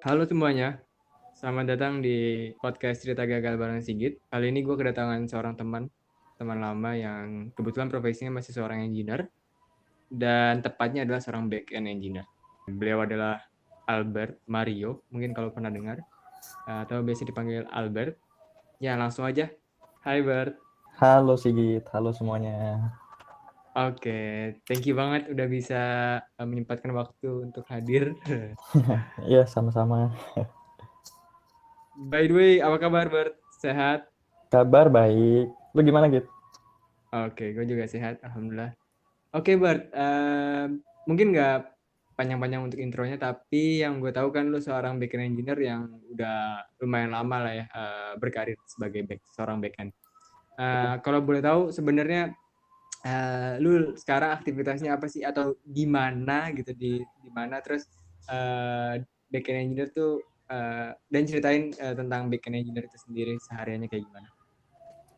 Halo semuanya, selamat datang di podcast Cerita Gagal bareng Sigit. Kali ini gue kedatangan seorang teman lama yang kebetulan profesinya masih seorang engineer dan tepatnya adalah seorang back-end engineer. Beliau adalah Albert Mario, mungkin kalau pernah dengar, atau biasa dipanggil Albert. Ya langsung aja, Hai Bert. Halo Sigit, halo semuanya. Oke, thank you banget udah bisa menyempatkan waktu untuk hadir. Iya, sama-sama. By the way, apa kabar Bert? Sehat? Kabar baik. Lu gimana, Git? Oke, gue juga sehat, alhamdulillah. Oke, Bart. Mungkin nggak panjang-panjang untuk intronya, tapi yang gue tahu kan lu seorang backend engineer yang udah lumayan lama lah ya berkarir sebagai seorang backend. Kalau boleh tahu sebenarnya lu sekarang aktivitasnya apa sih atau di mana gitu di mana terus backend engineer tuh dan ceritain tentang backend engineer itu sendiri sehariannya kayak gimana?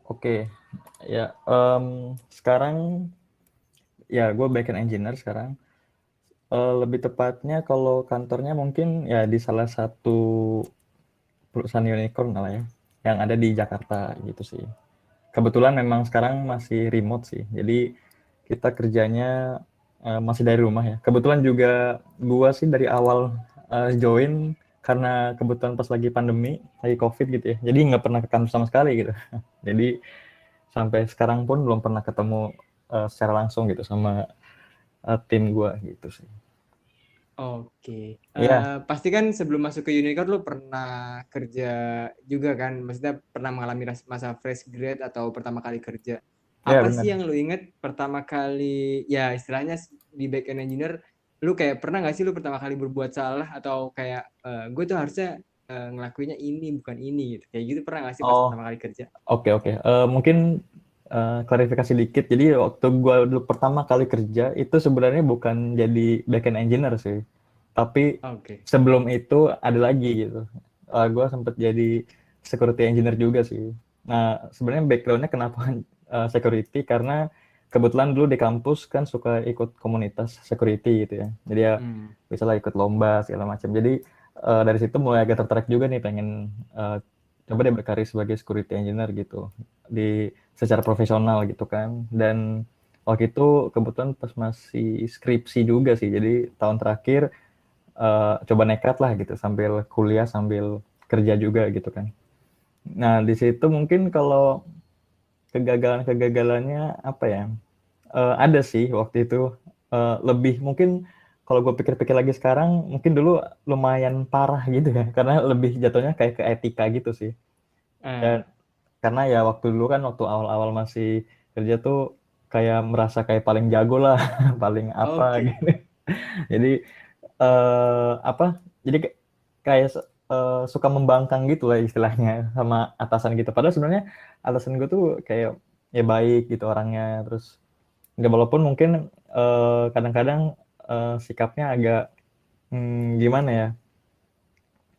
Oke, ya. Sekarang, ya gue backend engineer sekarang. Lebih tepatnya kalau kantornya mungkin ya di salah satu perusahaan unicorn lah ya, yang ada di Jakarta gitu sih. Kebetulan memang sekarang masih remote sih, jadi kita kerjanya masih dari rumah ya. Kebetulan juga gua sih dari awal join karena kebetulan pas lagi pandemi, lagi COVID gitu ya. Jadi nggak pernah ke kantor sama sekali gitu. Jadi sampai sekarang pun belum pernah ketemu secara langsung gitu sama tim gua gitu sih. Oke. Iya, Pasti kan sebelum masuk ke Unicorn lu pernah kerja juga kan? Maksudnya pernah mengalami masa fresh grade atau pertama kali kerja. iya Apa sih benar. yang lu inget pertama kali, ya istilahnya di backend engineer, lu kayak pernah nggak sih lu pertama kali berbuat salah atau kayak gue tuh harusnya ngelakuinnya ini bukan ini gitu. Kayak gitu pernah nggak sih pas Oh, pertama kali kerja? oke oke. Mungkin klarifikasi dikit. Jadi waktu gua dulu pertama kali kerja itu sebenarnya bukan jadi backend engineer sih. Tapi Oke. sebelum itu ada lagi gitu. Gua sempet jadi security engineer juga sih. Nah, sebenarnya backgroundnya kenapa security? Karena kebetulan dulu di kampus kan suka ikut komunitas security gitu ya. Jadi ya Hmm. biasalah ikut lomba segala macam. Jadi dari situ mulai agak tertarik juga nih pengen coba deh berkarir sebagai security engineer gitu di secara profesional gitu kan. Dan waktu itu kebetulan pas masih skripsi juga sih. Jadi tahun terakhir coba nekat lah gitu sambil kuliah sambil kerja juga gitu kan. Nah di situ mungkin kalau kegagalannya apa ya? Ada sih waktu itu lebih mungkin kalau gue pikir-pikir lagi sekarang mungkin dulu lumayan parah gitu ya karena lebih jatuhnya kayak ke etika gitu sih. Eh, Dan karena ya waktu dulu kan waktu awal-awal masih kerja tuh kayak merasa kayak paling jago lah, paling apa oke. gitu. Jadi apa? Jadi kayak suka membangkang gitu lah istilahnya sama atasan gitu. Padahal sebenarnya atasan gue tuh kayak ya baik gitu orangnya. Terus nggak walaupun mungkin kadang-kadang sikapnya agak gimana ya?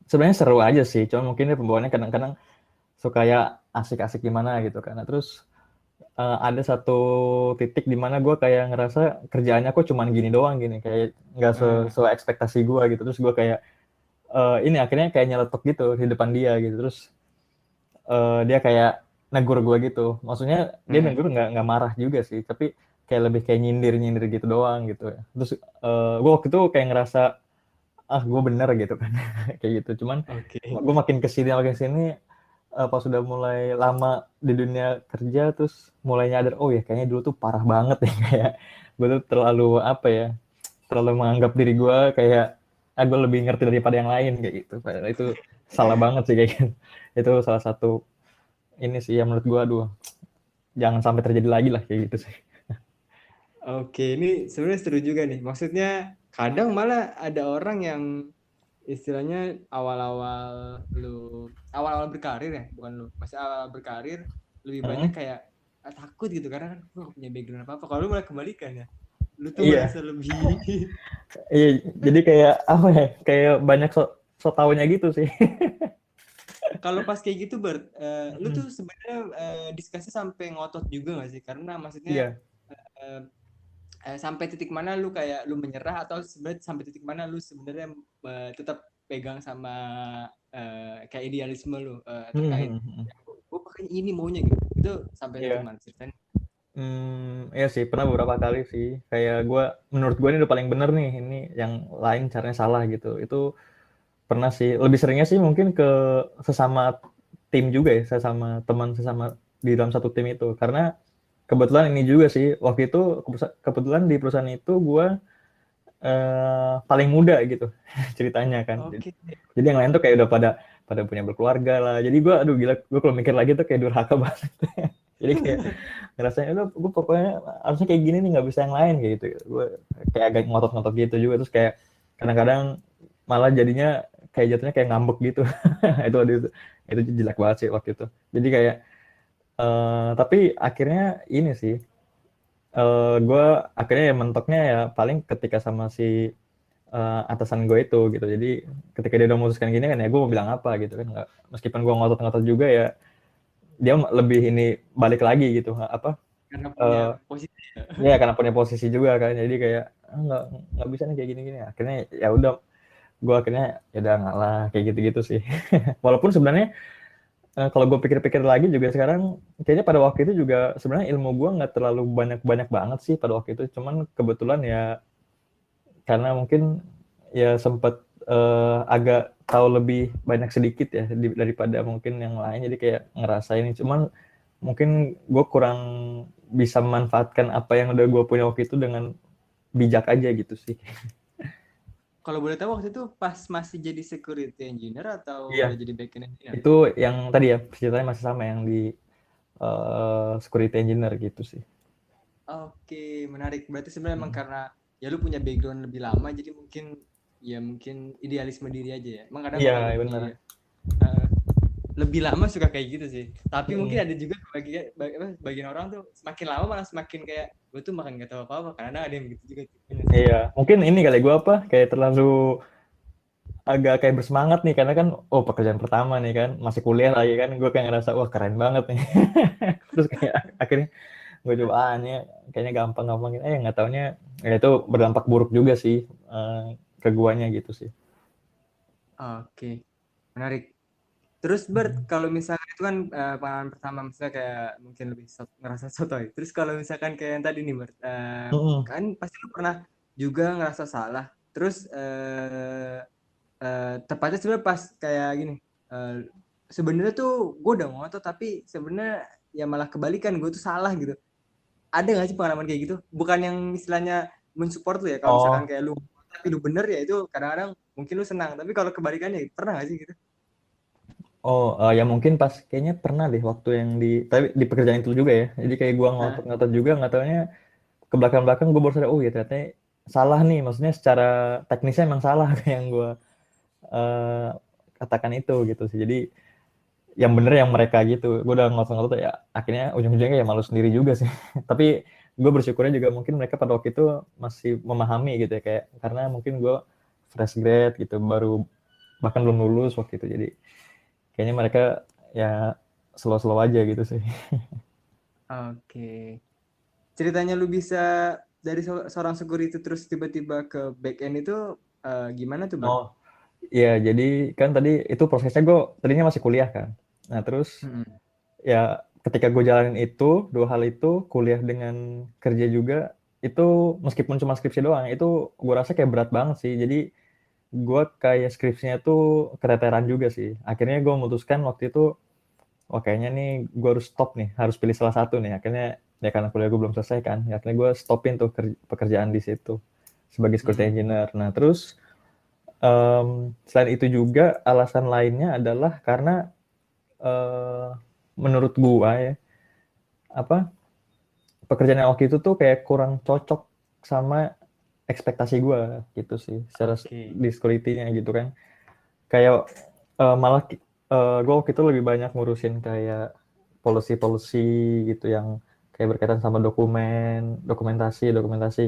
Sebenarnya seru aja sih, cuma mungkin dia pembawaannya kadang-kadang suka ya asik-asik gimana gitu kan. Nah, terus ada satu titik di mana gue kayak ngerasa kerjaannya kok cuman gini doang gini kayak nggak Eh, sesuai ekspektasi gue gitu. Terus gue kayak ini akhirnya kayak nyeletuk gitu di depan dia gitu. Terus dia kayak negur gue gitu. Maksudnya dia eh. negur nggak marah juga sih, tapi kayak lebih kayak nyindir-nyindir gitu doang gitu ya. Terus gue waktu itu kayak ngerasa ah gue bener gitu kan kayak gitu. Cuman Oke. gue makin kesini pas sudah mulai lama di dunia kerja terus mulai nyadar oh ya kayaknya dulu tuh parah banget ya kayak gue tuh terlalu apa ya terlalu menganggap diri gue kayak gue lebih ngerti daripada yang lain kayak gitu. Padahal itu salah banget sih kayak gitu. Itu salah satu ini sih yang menurut gue aduh jangan sampai terjadi lagi lah kayak gitu sih. Oke, ini sebenarnya seru juga nih. Maksudnya kadang malah ada orang yang istilahnya awal-awal berkarir ya, bukan lu. Masih awal berkarir lebih banyak Hmm, kayak takut gitu karena kan gue gak punya background apa-apa. Kalau lu malah kebalikan ya. Lu tuh merasa iya lebih iya jadi kayak apa ya kayak banyak so taunya gitu sih. kalau pas kayak gitu Bert, lu tuh sebenarnya diskusi sampai ngotot juga gak sih? Karena maksudnya Iya. eh, sampai titik mana lu kayak lu menyerah atau sebenarnya sampai titik mana lu sebenarnya tetap pegang sama kayak idealisme lu terkait Hmm. gue pakai ini maunya gitu. Itu sampai satu Iya. mana ceritain? Iya sih, pernah beberapa kali sih. Kayak menurut gue ini udah paling bener nih, ini yang lain caranya salah gitu. Itu pernah sih. Lebih seringnya sih mungkin ke sesama tim juga ya, sesama teman, sesama di dalam satu tim itu. Karena kebetulan ini juga sih, waktu itu kebetulan di perusahaan itu gue paling muda gitu ceritanya kan. Oke. Jadi yang lain tuh kayak udah pada pada punya berkeluarga lah. Jadi gue, aduh gila, gue kalau mikir lagi tuh kayak durhaka banget. Jadi kayak ngerasanya, udah gue pokoknya harusnya kayak gini nih, nggak bisa yang lain kayak gitu. Gue kayak agak ngotot-ngotot gitu juga, terus kayak kadang-kadang malah jadinya kayak jatuhnya kayak ngambek gitu. itu jelek banget sih waktu itu. Jadi kayak tapi akhirnya ini sih, gue akhirnya ya mentoknya ya paling ketika sama si atasan gue itu gitu. Jadi ketika dia udah memutuskan gini kan, ya gue mau bilang apa gitu kan. Nggak, meskipun gue ngotot-ngotot juga ya, dia lebih ini balik lagi gitu, apa, Karena punya posisi. ya karena punya posisi juga kan. Jadi kayak nggak bisa nih kayak gini-gini. Akhirnya ya udah, gue akhirnya ya udah ngalah kayak gitu-gitu sih. Walaupun sebenarnya kalau gue pikir-pikir lagi juga sekarang, kayaknya pada waktu itu juga sebenarnya ilmu gue nggak terlalu banyak-banyak banget sih pada waktu itu. Cuman kebetulan ya karena mungkin ya sempat agak tahu lebih banyak sedikit ya daripada mungkin yang lain, jadi kayak ngerasain. Cuman mungkin gue kurang bisa memanfaatkan apa yang udah gue punya waktu itu dengan bijak aja gitu sih. Kalau boleh tahu waktu itu pas masih jadi security engineer atau Iya, udah jadi backend engineer? itu yang tadi ya ceritanya masih sama yang di security engineer gitu sih. Oke, menarik. Berarti sebenarnya emang karena ya lu punya background lebih lama, jadi mungkin idealisme diri aja ya. Emang kadang Iya, kalau benar. eh, lebih lama suka kayak gitu sih. Tapi mungkin Mm. ada juga bagian orang tuh semakin lama malah semakin kayak gue tuh makan nggak tahu apa-apa. Karena ada yang begitu juga. Iya, mungkin ini kali gue apa kayak terlalu agak kayak bersemangat nih, karena kan oh pekerjaan pertama nih kan, masih kuliah lagi kan, gue kayak ngerasa wah keren banget nih. Terus kayak akhirnya gue coba ini kayaknya gampang-gampang, nggak taunya ya itu berdampak buruk juga sih ke guanya gitu sih. Oke, menarik. Terus Bert, kalau misalkan itu kan pengalaman pertama, misalnya kayak mungkin lebih ngerasa sotoy. Terus kalau misalkan kayak yang tadi nih Bert, Mm-mm. kan pasti lu pernah juga ngerasa salah. Terus tepatnya sebenarnya pas kayak gini, eh, sebenarnya tuh gue udah ngotot tapi sebenarnya ya malah kebalikan, gue tuh salah gitu. Ada nggak sih pengalaman kayak gitu? Bukan yang istilahnya mensupport lu ya, kalau misalkan Oh, kayak lu tapi lu bener ya itu kadang-kadang mungkin lu senang. Tapi kalau kebalikannya pernah nggak sih gitu? ya mungkin pas kayaknya pernah deh waktu yang tapi di pekerjaan itu juga ya. Jadi kayak gua Nah, ngotot-ngotot juga, nggak taunya ke belakang-belakang gue baru sadar, oh ya ternyata salah nih. Maksudnya secara teknisnya emang salah kayak yang gue eh, katakan itu gitu sih. Jadi yang bener yang mereka gitu. Gue udah ngotot-ngotot ya, akhirnya ujung-ujungnya ya malu sendiri juga sih. Tapi gue bersyukurnya juga mungkin mereka pada waktu itu masih memahami gitu ya, kayak karena mungkin gue fresh grade gitu, baru bahkan belum lulus waktu itu. Jadi kayaknya mereka ya slow-slow aja gitu sih. oke. Ceritanya lu bisa dari seorang security terus tiba-tiba ke back end itu gimana tuh, Bert? Oh iya, jadi kan tadi itu prosesnya gue tadinya masih kuliah kan. Nah terus Mm-mm. ya ketika gue jalanin itu, dua hal itu, kuliah dengan kerja juga, itu meskipun cuma skripsi doang, itu gue rasa kayak berat banget sih. Jadi gue kayak skripsinya tuh keteteran juga sih. Akhirnya gue memutuskan waktu itu, wah kayaknya nih gue harus stop nih, harus pilih salah satu nih. Akhirnya ya karena kuliah gue belum selesai kan, ya akhirnya gue stopin tuh pekerjaan di situ sebagai security Mm. engineer. Nah terus selain itu juga alasan lainnya adalah karena eh, menurut gue ya, apa, pekerjaan yang waktu itu tuh kayak kurang cocok sama ekspektasi gue gitu sih, secara Oke. di security-nya gitu kan. Kayak malah gue waktu itu lebih banyak ngurusin kayak policy-policy gitu yang kayak berkaitan sama dokumentasi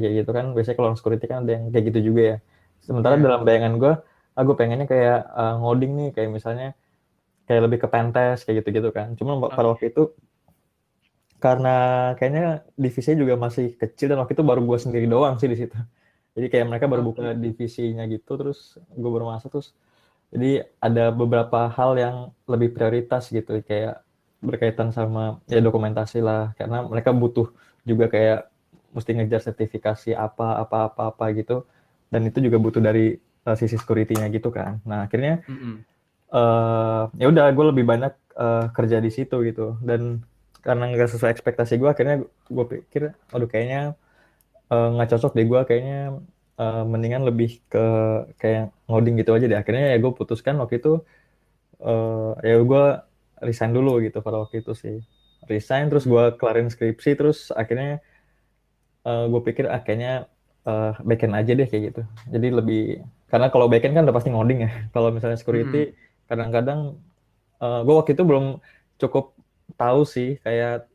kayak gitu kan. Biasanya kalau security kan ada yang kayak gitu juga ya. Sementara Ya. dalam bayangan gue, aku pengennya kayak ngoding nih, kayak misalnya kayak lebih ke pentest kayak gitu-gitu kan. Cuma pada Oke. waktu itu karena kayaknya divisinya juga masih kecil, dan waktu itu baru gue sendiri doang sih di situ. Jadi kayak mereka baru buka Oke. divisinya gitu, terus gue baru masuk, terus Jadi ada beberapa hal yang lebih prioritas gitu, kayak berkaitan sama ya dokumentasi lah, karena mereka butuh juga kayak mesti ngejar sertifikasi apa gitu, dan itu juga butuh dari sisi security-nya gitu kan. Nah akhirnya Mm-mm. ya udah gue lebih banyak kerja di situ gitu, dan karena nggak sesuai ekspektasi gue, akhirnya gue pikir, aduh kayaknya nggak cocok deh gue, kayaknya mendingan lebih ke kayak ngoding gitu aja deh. Akhirnya ya gue putuskan waktu itu ya gue resign dulu gitu pada waktu itu sih. Resign, terus gue Mm. kelarin skripsi, terus akhirnya gue pikir kayaknya backend aja deh kayak gitu. Jadi lebih, karena kalau backend kan udah pasti ngoding ya. Kalau misalnya security, Mm-mm. kadang-kadang gue waktu itu belum cukup tahu sih, kayak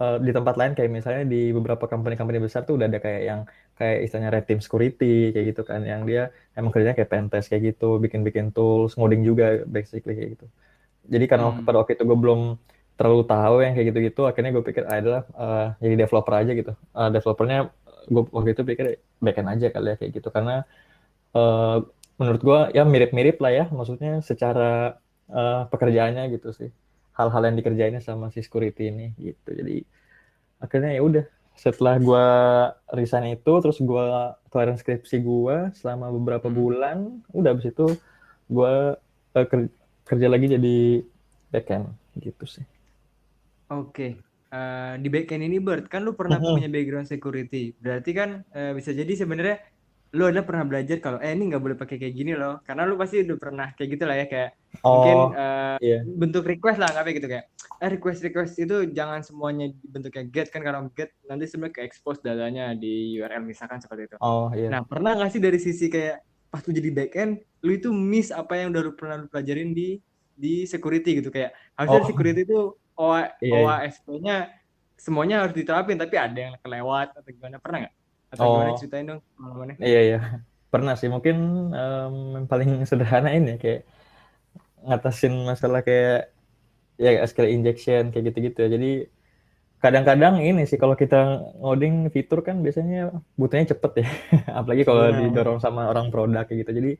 di tempat lain kayak misalnya di beberapa company-company besar tuh udah ada kayak yang kayak istilahnya red team security kayak gitu kan, yang dia emang kerjanya kayak pentest kayak gitu, bikin-bikin tools, ngoding juga basically kayak gitu. Jadi karena Mm. pada waktu itu gue belum terlalu tahu yang kayak gitu-gitu, akhirnya gue pikir adalah jadi developer aja gitu. Developernya gue waktu itu pikir backend aja kali ya kayak gitu, karena eh, menurut gue ya mirip-mirip lah ya, maksudnya secara pekerjaannya gitu sih, hal-hal yang dikerjainnya sama si security ini gitu. Jadi akhirnya ya udah, setelah gue resign itu, terus gue kelarin skripsi gue selama beberapa Mm. bulan, udah habis itu gue kerja lagi jadi backend gitu sih. Oke. Di backend ini Bert, kan lu pernah punya background security. Berarti kan bisa jadi sebenarnya lu ada pernah belajar kalau ini nggak boleh pakai kayak gini loh. Karena lu pasti udah pernah kayak gitu lah ya, kayak mungkin Oh iya. bentuk request lah, nggak gitu kayak request itu jangan semuanya bentuknya get kan, kalau get nanti sebenarnya ke expose datanya di URL misalkan seperti itu. Oh iya. Nah, pernah nggak sih dari sisi kayak pas lu jadi backend, lu itu miss apa yang udah lu pernah lu pelajarin di security gitu, kayak harusnya di Oh security itu iya, iya. OASP-nya semuanya harus diterapin tapi ada yang kelewat atau gimana, pernah nggak? Atau gimana, Oh ceritain dong pengalamannya. iya, iya. Pernah sih, mungkin yang paling sederhana ini kayak ngatasin masalah kayak ya SQL injection kayak gitu-gitu ya. Jadi kadang-kadang ini sih, kalau kita ngoding fitur kan biasanya butuhnya cepet ya. Apalagi kalau Benar. didorong sama orang produk kayak gitu. Jadi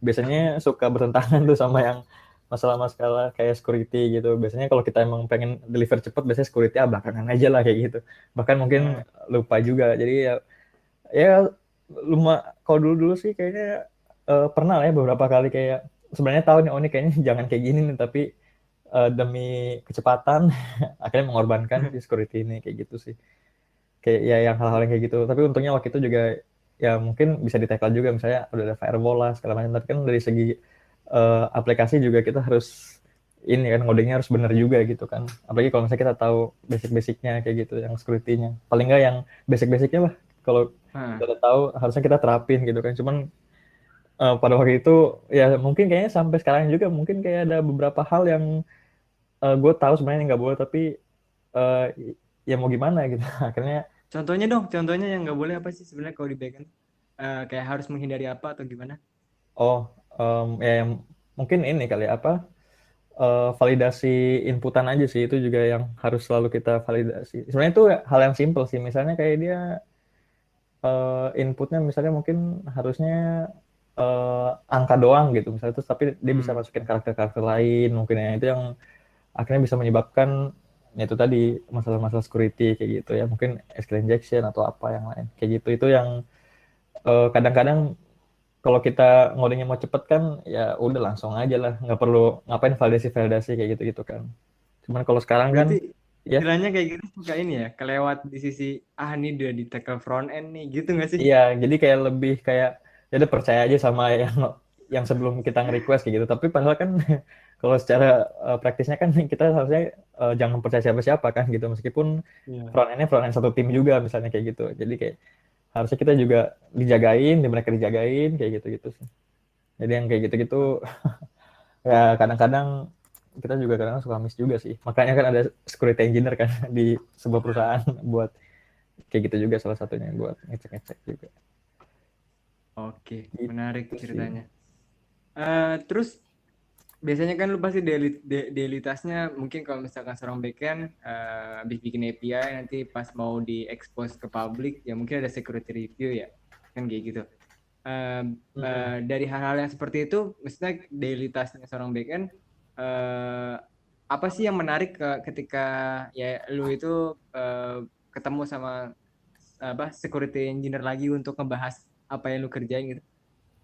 biasanya suka bertentangan tuh sama yang masalah-masalah kayak security gitu. Biasanya kalau kita emang pengen deliver cepet, biasanya security belakangan aja lah kayak gitu. Bahkan mungkin Nah, lupa juga. Jadi ya kalau dulu-dulu sih kayaknya pernah lah ya beberapa kali kayak sebenarnya tahu nih, oh ini kayaknya jangan kayak gini nih, tapi demi kecepatan akhirnya mengorbankan si security ini kayak gitu sih. Kayak ya yang hal-hal yang kayak gitu. Tapi untungnya waktu itu juga ya mungkin bisa di-tackle juga, misalnya udah ada firewall lah segala macam. Tapi kan dari segi aplikasi juga kita harus ini kan, ngodingnya harus benar juga gitu kan. Apalagi kalau misalnya kita tahu basic-basicnya kayak gitu, yang security-nya. Paling nggak yang basic-basicnya lah. Kalau kita nah. udah tahu harusnya kita terapin gitu kan. Cuman pada waktu itu ya mungkin kayaknya sampai sekarang juga mungkin kayak ada beberapa hal yang gue tahu sebenarnya nggak boleh, tapi uh, ya mau gimana gitu. Akhirnya Contohnya dong, contohnya yang nggak boleh apa sih sebenarnya kalau di backend? Kayak harus menghindari apa atau gimana? oh ya yang mungkin ini kali ya, apa validasi inputan aja sih, itu juga yang harus selalu kita validasi. Sebenarnya itu hal yang simple sih, misalnya kayak dia inputnya misalnya mungkin harusnya angka doang gitu misalnya, terus tapi dia bisa Hmm. masukin karakter-karakter lain mungkin ya, itu yang akhirnya bisa menyebabkan ya itu tadi masalah-masalah security kayak gitu ya, mungkin SQL injection atau apa yang lain kayak gitu. Itu yang kadang-kadang kalau kita ngodingnya mau cepet kan ya udah langsung aja lah, nggak perlu ngapain validasi-validasi kayak gitu-gitu kan. Cuman kalau sekarang kan Berarti ya istilahnya kayak gitu suka ini ya, kelewat di sisi ini udah di tackle front end nih, gitu nggak sih? iya, jadi kayak lebih kayak ya udah percaya aja sama yang sebelum kita nge-request kayak gitu. Tapi padahal kan kalau secara praktisnya kan kita harusnya jangan percaya siapa-siapa kan gitu. Meskipun Iya. front end satu tim juga misalnya kayak gitu. Jadi kayak harusnya kita juga dijagain, di mereka dijagain kayak gitu-gitu sih. Jadi yang kayak gitu-gitu ya kadang-kadang kita juga kadang suka miss juga sih. Makanya kan ada security engineer kan di sebuah perusahaan buat kayak gitu juga, salah satunya buat ngecek-ngecek juga. Oke, menarik Gitu sih. ceritanya. Terus biasanya kan lu pasti daily task-nya mungkin kalau misalkan seorang backend habis bikin API nanti pas mau diekspos ke publik ya mungkin ada security review ya, kan kayak gitu. dari hal-hal yang seperti itu, maksudnya daily task-nya seorang backend, apa sih yang menarik ketika ya lu itu ketemu sama apa security engineer lagi untuk ngebahas apa yang lu kerjain gitu?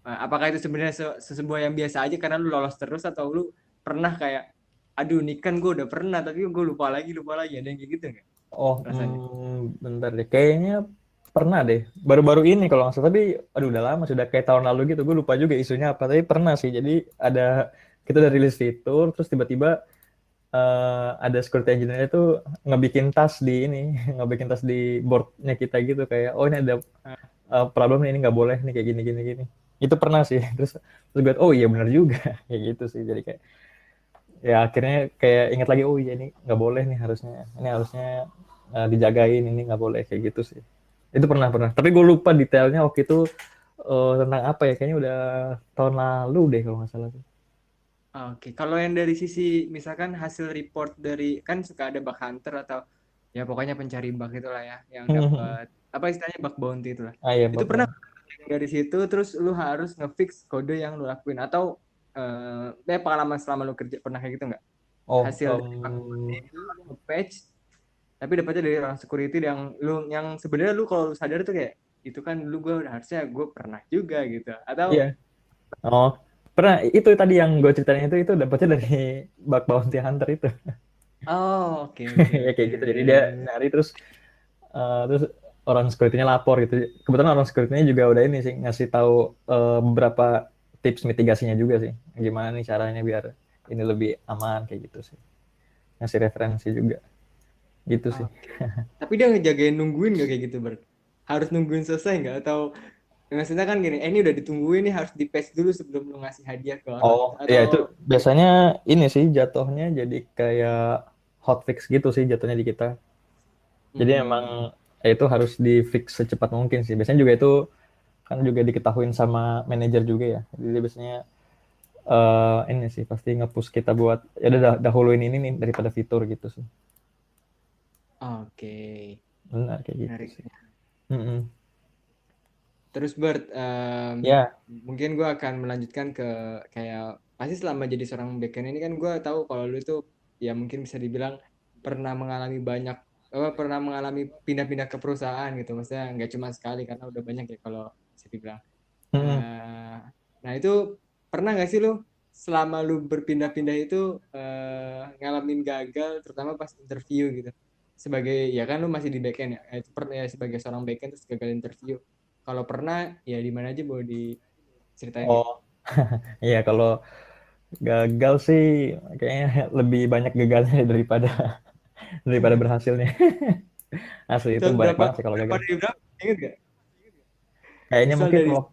Apakah itu sebenarnya sebuah yang biasa aja karena lu lolos terus, atau lu pernah kayak, aduh ini kan gue udah pernah tapi gue lupa lagi, ada yang kayak gitu nggak Oh, rasanya? bentar deh. Kayaknya pernah deh. Baru-baru ini kalau nggak salah. Tapi, aduh udah lama. Sudah kayak tahun lalu gitu. Gue lupa juga isunya apa. Tapi pernah sih. Jadi kita udah rilis fitur. Terus tiba-tiba ada security engineer itu ngebikin task di ini. Ngebikin task di boardnya kita gitu. Kayak, oh ini ada Ah, problem nih. Ini nggak boleh nih. Kayak gini, gini, gini. Itu pernah sih. Terus gue, oh iya benar juga. Kayak gitu sih. Jadi kayak, ya akhirnya kayak ingat lagi, oh iya ini nggak boleh nih harusnya. Ini harusnya dijagain, ini nggak boleh kayak gitu sih. Itu pernah. Tapi gue lupa detailnya waktu itu tentang apa ya. Kayaknya udah tahun lalu deh kalau nggak salah. Oke, kalau yang dari sisi misalkan hasil report dari, kan suka ada bug hunter atau ya pokoknya pencari bug itulah ya, yang dapat apa istilahnya bug bounty itulah. Ah iya, Itu Bob. pernah dari situ terus lu harus ngefix kode yang lu lakuin, atau pengalaman selama lu kerja pernah kayak gitu nggak? Oh, Hasil dari bug bounty itu lu nge-patch tapi dapatnya dari orang security yang lu, yang sebenarnya lu kalau lu sadar tuh kayak itu kan dulu gue harusnya gue pernah juga gitu, iya. atau Oh, pernah. Itu tadi yang gue ceritain itu dapetnya dari bug bounty hunter itu. oh oke oke Ya oke kayak gitu. Jadi oke. dia nyari terus orang security-nya lapor gitu. Kebetulan orang security-nya juga udah ini sih ngasih tahu beberapa tips mitigasinya juga sih. Gimana nih caranya biar ini lebih aman kayak gitu sih. Ngasih referensi juga. Gitu sih. Oke. Tapi dia ngejagain nungguin gak kayak gitu, Bert? Harus nungguin selesai nggak? Atau maksudnya kan gini, ini udah ditungguin nih, harus di patch dulu sebelum lu ngasih hadiah ke orang Oh, gitu. ya Atau itu biasanya ini sih jatuhnya jadi kayak hotfix gitu sih jatuhnya di kita. Jadi emang hmm, ya itu harus di fix secepat mungkin sih. Biasanya juga itu kan juga diketahuin sama manajer juga ya. Jadi biasanya ini sih pasti nge-push kita buat ya udah dahuluin ini nih daripada fitur gitu sih. oke, Benar kayak gitu menarik. sih. Mm-mm. Terus Bert, Ya. mungkin gue akan melanjutkan ke kayak pasti selama jadi seorang backend ini kan gue tahu kalau lu itu ya mungkin bisa dibilang pernah mengalami banyak pernah mengalami pindah-pindah ke perusahaan gitu. Maksudnya nggak cuma sekali karena udah banyak ya kalau bisa dibilang. Mm-mm. Eh, nah itu pernah nggak sih lu selama lu berpindah-pindah itu ngalamin gagal, terutama pas interview gitu? Sebagai ya kan lu masih di backend ya, ya sebagai seorang backend terus gagal interview. Kalau pernah ya di mana aja boleh diceritain nggak? Oh, iya kalau gagal sih kayaknya lebih banyak gagalnya daripada berhasilnya. Asli itu Itu banyak berapa banget sih kalau berapa gagal. dari berapa? Ingat nggak? Kayaknya Misal mungkin dari kalau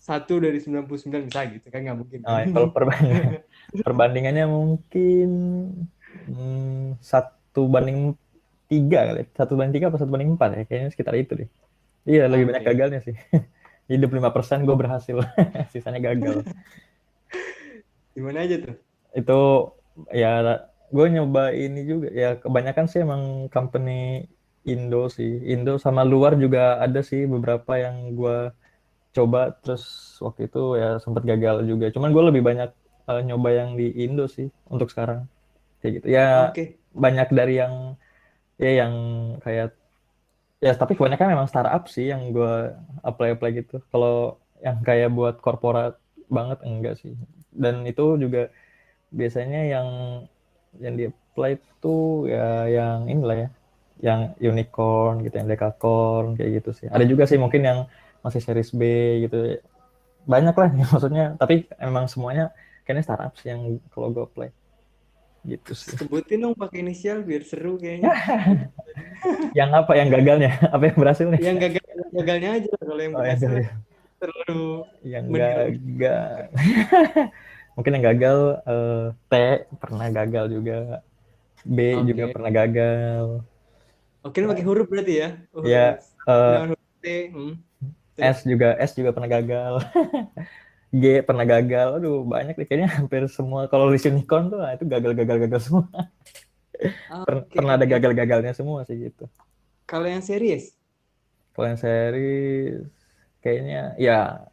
satu dari 99 misalnya gitu kan nggak mungkin oh, kan? ya, kalau perbandingannya mungkin 1:3 kali. 1:3 apa 1:4 ya? Kayaknya sekitar itu deh. Iya, lebih banyak Oke. gagalnya sih. Jadi 25% gue berhasil, sisanya gagal. Gimana aja tuh? Itu ya gue nyoba ini juga. Ya kebanyakan sih emang company Indo sih. Indo sama luar juga ada sih beberapa yang gue coba. Terus waktu itu ya sempat gagal juga. Cuman gue lebih banyak nyoba yang di Indo sih untuk sekarang. Kayak gitu. Ya Oke. banyak dari yang ya yang kayak ya tapi kebanyakan memang startup sih yang gue apply gitu. Kalau yang kayak buat korporat banget enggak sih. Dan itu juga biasanya yang di apply tuh ya yang inilah ya, yang unicorn gitu, yang dekakorn kayak gitu sih. Ada juga sih mungkin yang masih series B gitu. Banyak lah ya, maksudnya. Tapi emang semuanya kayaknya startup sih yang kalau gue apply gitu sih. Sebutin dong pakai inisial biar seru kayaknya. Yang apa yang gagalnya? Apa yang berhasil nih? Yang gagalnya aja, kalau yang Oh yang berhasil gagal. terlalu Yang meniru. gagal. Mungkin yang gagal T pernah gagal juga. B juga Oke. pernah gagal. Oke, ini pakai huruf berarti ya. Ya eh, Dengan huruf T. Terus S juga pernah gagal. G pernah gagal. Aduh banyak deh kayaknya hampir semua. Kalau list unicorn tuh itu gagal semua. oke Pernah ada oke. gagal-gagalnya semua sih gitu. Kalau yang series? Kalau yang series kayaknya ya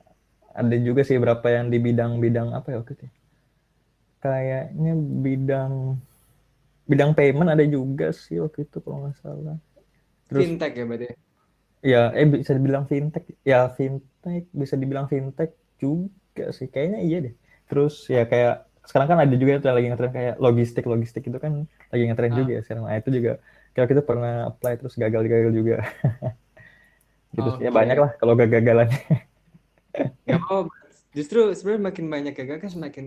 ada juga sih berapa yang di bidang-bidang apa ya waktu itu? Kayaknya bidang payment ada juga sih waktu itu kalau nggak salah. Terus Fintech ya berarti. ya bisa dibilang fintech. Ya fintech bisa dibilang fintech juga sih. Kayaknya iya deh. Terus ya kayak sekarang kan ada juga tuh yang lagi ngetren kayak logistik itu kan lagi ngetren juga Ah, ya sekarang. Nah, itu juga kayak kita pernah apply terus gagal juga. Gitu sih. Ya banyak oke. lah kalau gagalannya. Nggak mau. Justru sebenarnya makin banyak gagal kan semakin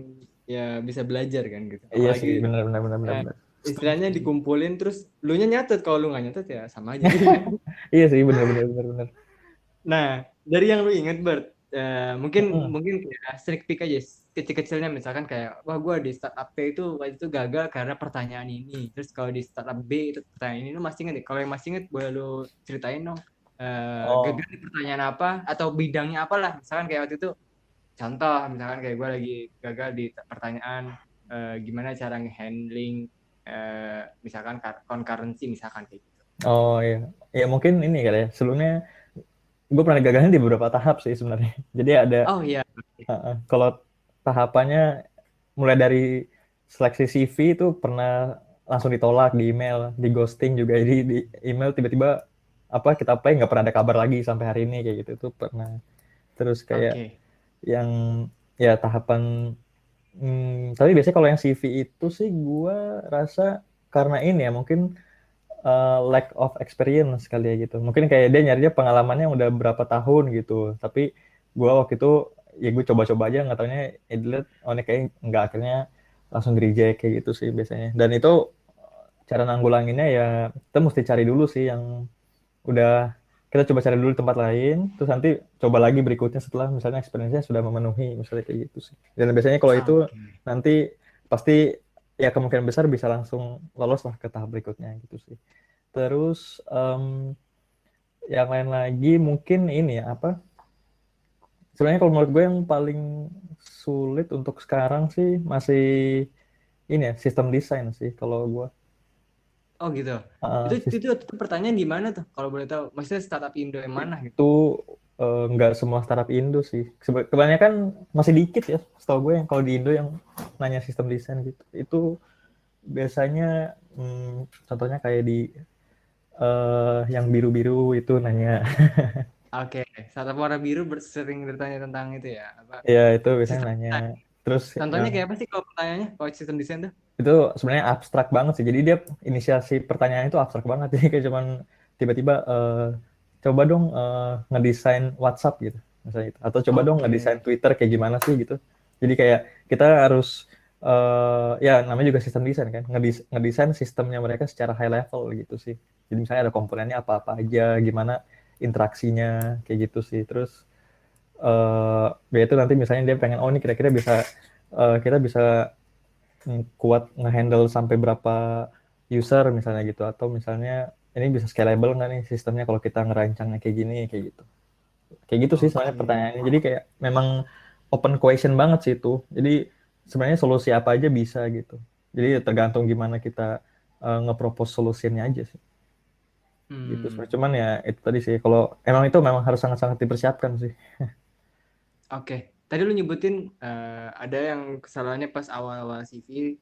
ya bisa belajar kan gitu. Iya Apalagi sih, benar benar benar benar eh, benar. istilahnya dikumpulin terus lu nya nyatet, kalau lu nggak nyatet ya sama aja. Iya sih, benar benar benar benar. Nah, dari yang lu inget Bert, mungkin Mm-mm. mungkin kayak sneak peek aja kecil-kecilnya, misalkan kayak wah gue di startup P itu waktu itu gagal karena pertanyaan ini. Terus kalau di startup B itu pertanyaan ini, lu masih inget? Kalau yang masih inget boleh lu ceritain dong. Gagal Oh, di pertanyaan apa atau bidangnya apalah. Misalkan kayak waktu itu contoh, misalkan kayak gue lagi gagal di pertanyaan gimana cara nge-handling misalkan concurrency misalkan kayak gitu. oh iya. Ya mungkin ini kali ya. Sebelumnya gue pernah gagalnya di beberapa tahap sih sebenarnya. Jadi ada Oh iya. kalau tahapannya mulai dari seleksi CV itu pernah langsung ditolak di email, di ghosting juga. Jadi di email tiba-tiba apa kita apply nggak pernah ada kabar lagi sampai hari ini kayak gitu itu pernah. Terus kayak Oke. yang ya tahapan tapi biasanya kalau yang CV itu sih gue rasa karena ini ya mungkin lack of experience kali ya gitu. Mungkin kayak dia nyarinya pengalamannya udah berapa tahun gitu. Tapi gue waktu itu ya gue coba-coba aja nggak taunya dilihat oh ini kayak nggak akhirnya langsung di reject kayak gitu sih biasanya. Dan itu cara nanggulanginnya ya kita mesti cari dulu sih yang udah kita coba cari dulu di tempat lain, terus nanti coba lagi berikutnya setelah misalnya experience-nya sudah memenuhi, misalnya kayak gitu sih. Dan biasanya kalau itu Oke. nanti pasti ya kemungkinan besar bisa langsung lolos lah ke tahap berikutnya gitu sih. Terus yang lain lagi mungkin ini ya apa? Sebenarnya kalau menurut gue yang paling sulit untuk sekarang sih masih ini ya sistem desain sih kalau gue. Oh gitu. Uh, Itu pertanyaan di mana tuh? Kalau boleh tahu, maksudnya startup Indo yang mana gitu? itu nggak semua startup Indo sih. Kebanyakan masih dikit ya, setahu gue yang kalau di Indo yang nanya sistem desain gitu. Itu biasanya contohnya kayak di yang biru-biru itu nanya. Oke, startup warna biru sering bertanya tentang itu ya, apa Ya itu biasanya sistem nanya. desain. Terus Contohnya yang kayak apa sih kalau pertanyaannya kalau sistem desain tuh? itu sebenarnya abstrak banget sih. Jadi dia inisiasi pertanyaan itu abstrak banget. Jadi kayak cuman tiba-tiba coba dong ngedesain WhatsApp gitu. Misalnya gitu. Atau coba dong ngedesain Oke. Twitter kayak gimana sih gitu. Jadi kayak kita harus ya namanya juga sistem desain kan. Ngedesain sistemnya mereka secara high level gitu sih. Jadi misalnya ada komponennya apa-apa aja, gimana interaksinya kayak gitu sih. Terus ya itu nanti misalnya dia pengen oh ini kira-kira bisa kita bisa kuat ngehandle sampai berapa user misalnya gitu atau misalnya ini bisa scalable nggak nih sistemnya kalau kita ngerancangnya kayak gitu sih sebenarnya Oke. pertanyaannya jadi kayak memang open question banget sih itu jadi sebenarnya solusi apa aja bisa gitu jadi tergantung gimana kita nge-propose solusinya aja sih gitu sebenarnya Hmm. cuman ya itu tadi sih kalau emang itu memang harus sangat-sangat dipersiapkan sih. Oke. Tadi lu nyebutin ada yang kesalahannya pas awal-awal CV,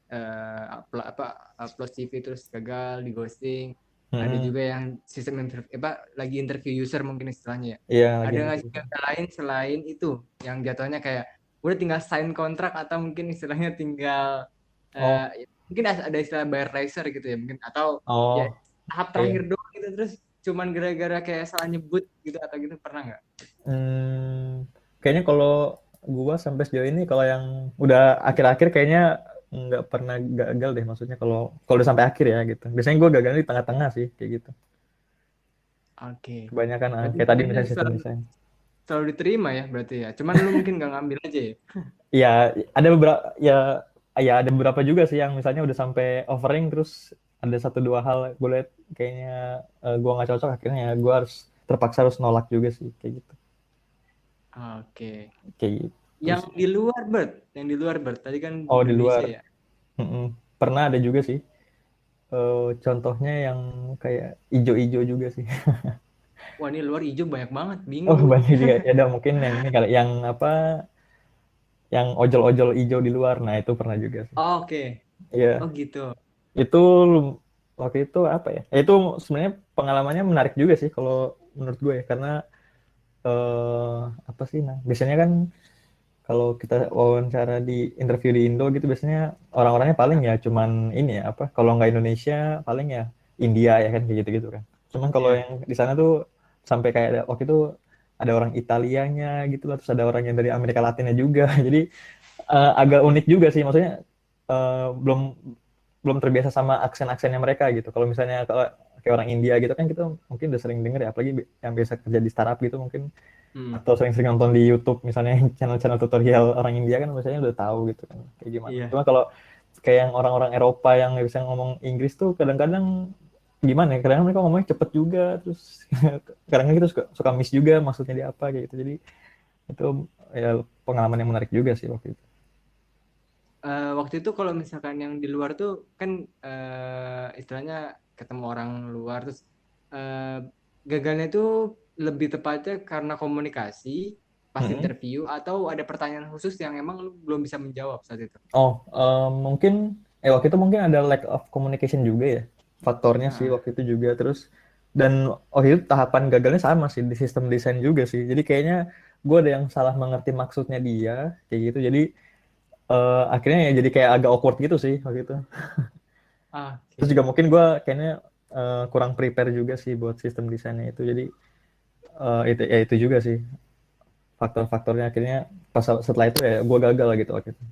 upload CV terus gagal di ghosting. Ada Mm-mm. juga yang sistem interview, lagi interview user mungkin istilahnya ya. Iya lagi Ada nggak sih interview. gagal lain selain itu, yang jatuhnya kayak udah tinggal sign kontrak atau mungkin istilahnya tinggal Oh, mungkin ada istilah bayar laser gitu ya mungkin, atau ya oh, tahap iya. terakhir doang gitu terus cuman gara-gara kayak salah nyebut gitu atau gitu, pernah nggak? Kayaknya kalau gua sampai sejauh ini kalau yang udah akhir-akhir kayaknya nggak pernah gagal deh maksudnya kalau kalau udah sampai akhir ya gitu. Biasanya gua gagal di tengah-tengah sih kayak gitu. Oke. Kebanyakan Berarti kayak tadi sebenarnya misalnya sistem desain. selalu diterima ya berarti ya. Cuman lu mungkin nggak ngambil aja ya. Ya ada beberapa ya ada beberapa juga sih yang misalnya udah sampai offering terus ada satu dua hal gue lihat kayaknya gua nggak cocok akhirnya ya gua harus terpaksa harus nolak juga sih kayak gitu. Oke. Kayak gitu Yang sih. di luar Bert, yang di luar Bert. Tadi kan Oh di Indonesia luar. ya. Mm-mm. Pernah ada juga sih. Contohnya yang kayak ijo-ijo juga sih. Wah, ini luar hijau banyak banget, Oh bingung gue. banyak juga. Ya udah mungkin yang ini kali yang apa yang ojol-ojol hijau di luar. Nah itu pernah juga sih. Oh, oke. Oh Iya. gitu. Itu waktu itu apa ya? Ya itu sebenarnya pengalamannya menarik juga sih kalau menurut gue ya. Karena apa sih nah biasanya kan kalau kita wawancara di interview di Indo gitu biasanya orang-orangnya paling ya cuman ini ya apa kalau nggak Indonesia paling ya India ya kan kayak gitu-gitu kan. Cuman kalau Iya. yang di sana tuh sampai kayak waktu itu ada orang Italianya gitu lah terus ada orang yang dari Amerika Latinnya juga. Jadi agak unik juga sih maksudnya belum belum terbiasa sama aksen-aksennya mereka gitu. Kalau misalnya kalau kayak orang India gitu kan kita mungkin udah sering denger ya apalagi yang biasa kerja di startup gitu mungkin Hmm. atau sering-sering nonton di YouTube misalnya channel-channel tutorial orang India kan biasanya udah tahu gitu kan kayak gimana. Iya. Cuma kalau kayak yang orang-orang Eropa yang nggak bisa ngomong Inggris tuh kadang-kadang gimana ya? Kadang mereka ngomongnya cepet juga terus kadang-kadang kita suka miss juga maksudnya dia apa kayak gitu. Jadi itu ya pengalaman yang menarik juga sih waktu itu. Waktu itu kalau misalkan yang di luar tuh kan istilahnya ketemu orang luar terus eh, gagalnya itu lebih tepatnya karena komunikasi pas Mm-mm. interview atau ada pertanyaan khusus yang emang lu belum bisa menjawab saat itu. Oh, mungkin waktu itu mungkin ada lack of communication juga ya. Faktornya sih Nah, waktu itu juga terus dan waktu itu tahapan gagalnya sama sih di sistem desain juga sih. Jadi kayaknya gue ada yang salah mengerti maksudnya dia kayak gitu. Jadi akhirnya ya jadi kayak agak awkward gitu sih waktu itu. Terus juga oke. mungkin gue kayaknya kurang prepare juga sih buat sistem desainnya itu. Jadi itu ya itu juga sih faktor-faktornya akhirnya pas setelah itu ya gue gagal gitu waktu itu.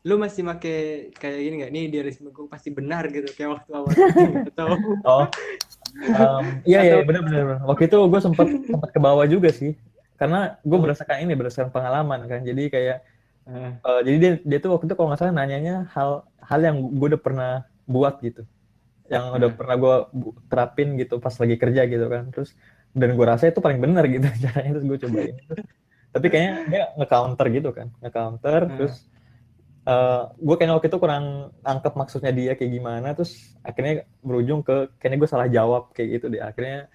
Lu masih make kayak gini nggak? Nih di resume gue pasti benar gitu kayak waktu awal meeting atau Oh, iya iya atau benar-benar. Waktu itu gue sempat sempat ke bawah juga sih, karena gue oh, berdasarkan ini berdasarkan pengalaman kan. Jadi kayak eh, jadi dia dia tuh waktu itu kalau nggak salah nanyanya hal hal yang gue udah pernah buat gitu, yang udah eh, pernah gue terapin gitu pas lagi kerja gitu kan. Terus dan gue rasa itu paling benar gitu caranya terus gue cobain. Tapi kayaknya dia nge-counter gitu kan, nge-counter terus eh. gue kayaknya waktu itu kurang nangkep maksudnya dia kayak gimana terus akhirnya berujung ke kayaknya gue salah jawab kayak gitu deh akhirnya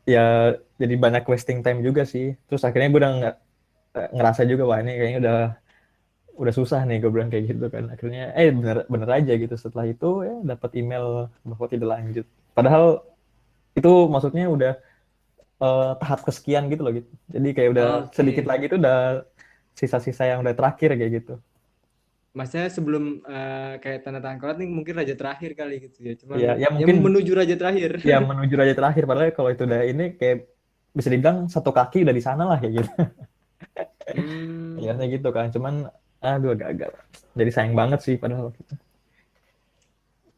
ya jadi banyak wasting time juga sih terus akhirnya gue udah nggak ngerasa juga wah ini kayaknya udah susah nih gue bilang kayak gitu kan akhirnya bener bener aja gitu setelah itu ya dapat email bahwa tidak lanjut padahal itu maksudnya udah tahap kesekian gitu loh gitu jadi kayak udah sedikit Oke. lagi tuh udah sisa-sisa yang udah terakhir kayak gitu. Maksudnya sebelum kayak tanda tangan korat nih mungkin raja terakhir kali gitu ya. Cuman Ya ya ya mungkin menuju raja terakhir. ya menuju raja terakhir padahal kalau itu udah ini kayak bisa dibilang satu kaki udah di sana lah kayak gitu. Hmm, Akhirnya gitu kan cuman aduh gagal jadi sayang banget sih padahal waktu itu.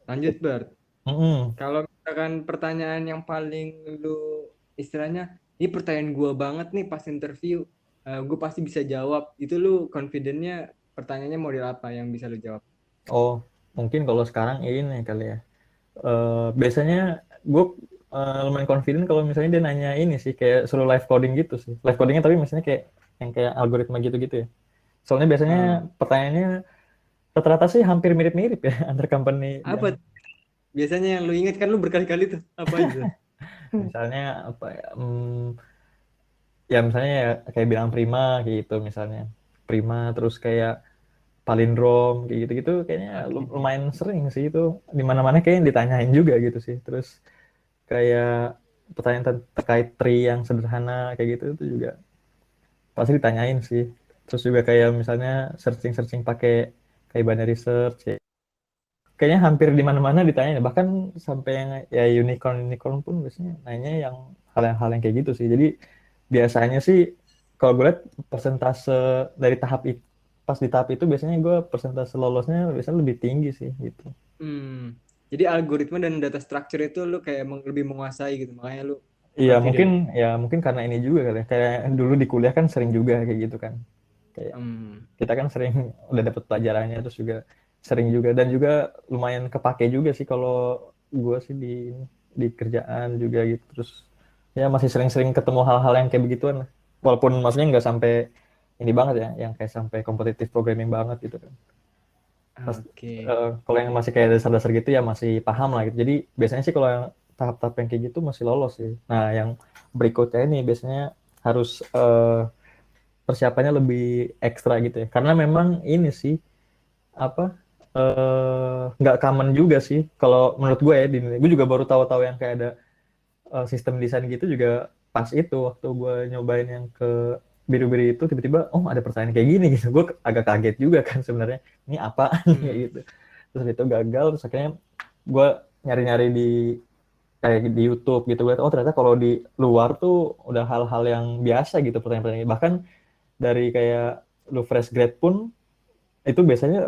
lanjut Bert. Mm-mm. Kalau misalkan pertanyaan yang paling lu istilahnya ini pertanyaan gua banget nih pas interview, gue pasti bisa jawab. Itu lu confidentnya pertanyaannya model apa yang bisa lu jawab? Oh mungkin kalau sekarang ini kali ya. Biasanya gue lumayan confident kalau misalnya dia nanya ini sih kayak suruh live coding gitu sih live codingnya tapi misalnya kayak yang kayak algoritma gitu-gitu ya soalnya biasanya Ah, pertanyaannya rata-rata sih hampir mirip-mirip ya antar company yang apa biasanya yang lu inget kan lu berkali-kali tuh apa aja? misalnya apa ya ya misalnya ya kayak bilang prima kayak gitu misalnya prima terus kayak palindrom kayak gitu-gitu kayaknya Oke. lumayan sering sih itu di mana-mana kayaknya ditanyain juga gitu sih terus kayak pertanyaan terkait tree yang sederhana kayak gitu itu juga pasti ditanyain sih terus juga kayak misalnya searching-searching pakai kayak binary search ya. Kayaknya hampir di mana-mana ditanya bahkan sampai yang ya unicorn unicorn pun biasanya nanya yang hal yang kayak gitu sih jadi biasanya sih kalau gue lihat persentase dari tahap itu pas di tahap itu biasanya gue persentase lolosnya biasanya lebih tinggi sih gitu. Hmm. Jadi algoritma dan data structure itu lu kayak lebih menguasai gitu, makanya lu Iya mungkin confident. ya mungkin karena ini juga kali ya kayak dulu di kuliah kan sering juga kayak gitu kan kayak Hmm. kita kan sering udah dapet pelajarannya terus juga sering juga dan juga lumayan kepake juga sih kalau gue sih di kerjaan juga gitu terus ya masih sering-sering ketemu hal-hal yang kayak begituan lah walaupun maksudnya nggak sampai ini banget ya yang kayak sampai kompetitif programming banget gitu kan pas Oke. kalau yang masih kayak dasar-dasar gitu ya masih paham lah gitu jadi biasanya sih kalau yang tahap-tahap yang kayak gitu masih lolos sih. Nah, yang berikutnya ini biasanya harus persiapannya lebih ekstra gitu ya. Karena memang ini sih apa nggak common juga sih kalau menurut gue ya di Indonesia. Gue juga baru tahu-tahu yang kayak ada sistem desain gitu juga pas itu waktu gue nyobain yang ke biru-biru itu tiba-tiba oh ada pertanyaan kayak gini gitu. Gue agak kaget juga kan sebenarnya ini apa kayak Hmm. gitu. Terus itu gagal terus akhirnya gue nyari-nyari di kayak di YouTube gitu gue oh ternyata kalau di luar tuh udah hal-hal yang biasa gitu pertanyaan-pertanyaan bahkan dari kayak lu fresh grade pun itu biasanya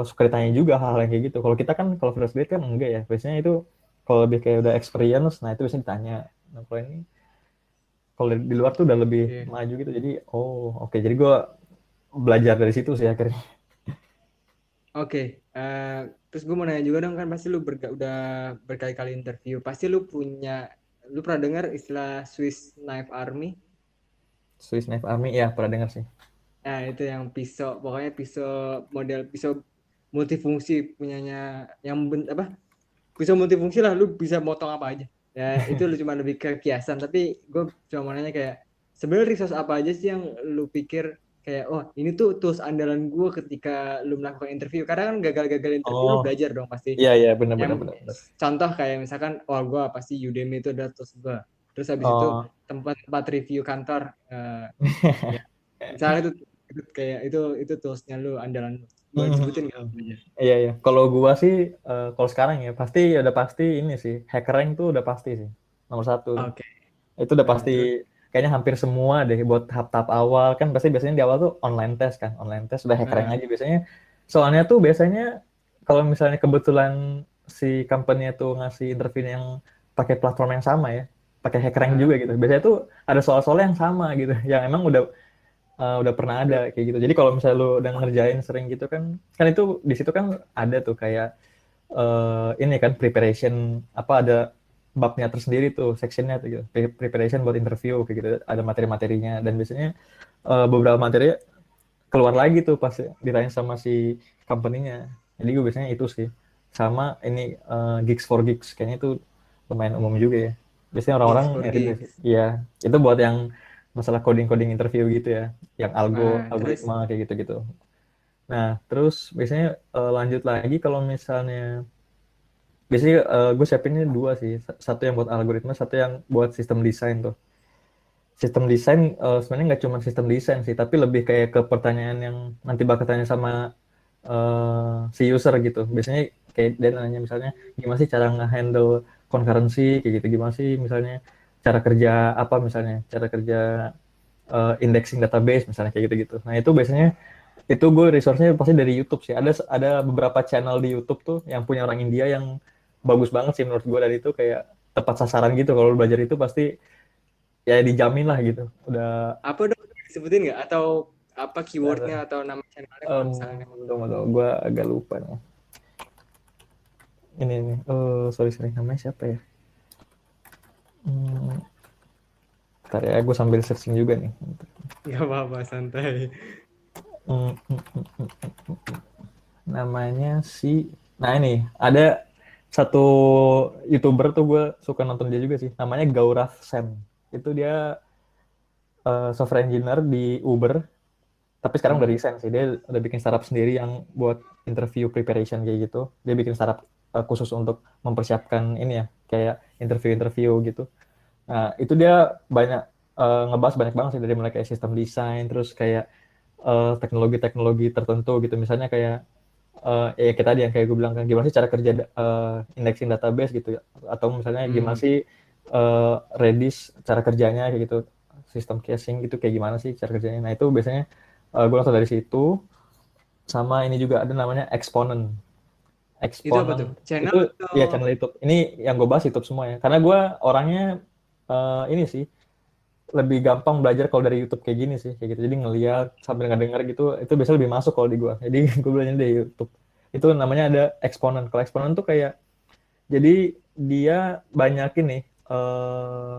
suka ditanya juga hal-hal yang kayak gitu. Kalau kita kan kalau fresh grade kan enggak ya. Biasanya itu kalau lebih kayak udah experience, nah itu biasanya ditanya. Nah kalau ini kalau di luar tuh udah lebih Iya. maju gitu. Jadi oh oke. Jadi gue belajar dari situ sih akhirnya. Oke, terus gue mau nanya juga dong kan pasti lu udah berkali-kali interview, pasti lu pernah dengar istilah Swiss Knife Army? Swiss Knife Army ya pernah dengar sih. Nah itu yang pisau, pokoknya model pisau multifungsi punyanya apa? Pisau multifungsi lah, lu bisa motong apa aja. Ya itu lu cuma lebih ke kiasan, tapi gue cuma mau nanya kayak sebenarnya resource apa aja sih yang lu pikir kayak oh ini tuh tools andalan gue ketika lu melakukan interview. Karena kan gagal-gagal interview lu Oh belajar dong pasti. iya iya benar Yang benar benar benar. contoh kayak misalkan oh gue pasti Udemy itu adalah tools gue. Terus habis itu Oh tempat-tempat review kantor ya misalnya kayak itu toolsnya lu andalan lu. Boleh disebutin nggak apa aja? iya iya. Kalau gua sih kalau sekarang ya pasti udah pasti ini sih HackerRank tuh udah pasti sih nomor satu. Oke. Itu udah Nah, pasti terus kayaknya hampir semua deh buat tahap-tahap awal kan pasti biasanya di awal tuh online test kan online test udah hackering nah, aja biasanya soalnya tuh biasanya kalau misalnya kebetulan si company itu ngasih interview yang pakai platform yang sama ya pakai hackering nah, juga gitu biasanya tuh ada soal-soal yang sama gitu yang emang udah pernah ada kayak gitu jadi kalau misalnya lu udah ngerjain sering gitu kan kan itu di situ kan ada tuh kayak ini kan preparation apa ada babnya tersendiri tuh sectionnya tuh gitu preparation buat interview kayak gitu ada materi-materinya dan biasanya beberapa materi keluar lagi tuh pas ditanya sama si company-nya jadi gue biasanya itu sih sama ini gigs for gigs kayaknya itu lumayan umum juga ya biasanya orang-orang gigs for nyari dari gigs. ya itu buat yang masalah coding-coding interview gitu ya yang Nah, terus algoritma kayak gitu-gitu nah terus biasanya lanjut lagi kalau misalnya biasanya gue siapinnya dua sih satu yang buat algoritma satu yang buat sistem desain tuh sistem desain sebenarnya nggak cuma sistem desain sih tapi lebih kayak ke pertanyaan yang nanti bakal tanya sama si user gitu biasanya kayak dia nanya misalnya gimana sih cara nge-handle concurrency kayak gitu gimana sih misalnya cara kerja apa misalnya cara kerja indexing database misalnya kayak gitu-gitu nah itu biasanya itu gue resource-nya pasti dari YouTube sih. Ada beberapa channel di YouTube tuh yang punya orang India yang bagus banget sih menurut gue dari itu kayak tepat sasaran gitu. Kalau lu belajar itu pasti ya dijamin lah gitu. Udah apa dong disebutin nggak atau apa keywordnya um, atau nama channelnya kalau misalnya tunggu, gue agak lupa nih. Ini nih. Oh, sorry namanya siapa ya? Hmm, Ntar ya, gue sambil searching juga nih. nggak apa-apa santai. Hmm, hmm, hmm, hmm, hmm. Namanya si, nah ini ada satu YouTuber tuh gue suka nonton dia juga sih. Namanya Gaurav Sen. Itu dia software engineer di Uber, tapi sekarang udah Hmm. resign sih. Dia udah bikin startup sendiri yang buat interview preparation kayak gitu. Dia bikin startup khusus untuk mempersiapkan ini ya, kayak interview-interview gitu. Nah, itu dia banyak ngebahas banyak banget sih dari mulai kayak sistem desain, terus kayak teknologi-teknologi tertentu gitu. Misalnya kayak ya kayak tadi yang kayak gue bilang kan gimana sih cara kerja indexing database gitu ya atau misalnya gimana Hmm. sih Redis cara kerjanya kayak gitu sistem caching gitu kayak gimana sih cara kerjanya nah itu biasanya gue langsung dari situ sama ini juga ada namanya Exponent Itu apa tuh Exponent channel itu atau ya channel YouTube ini yang gue bahas YouTube semua ya karena gue orangnya ini sih lebih gampang belajar kalau dari YouTube kayak gini sih kayak gitu jadi ngeliat sambil ngedenger gitu itu biasanya lebih masuk kalau di gua jadi gue belajar dari YouTube itu namanya ada eksponen kalau eksponen tuh kayak jadi dia banyak ini eh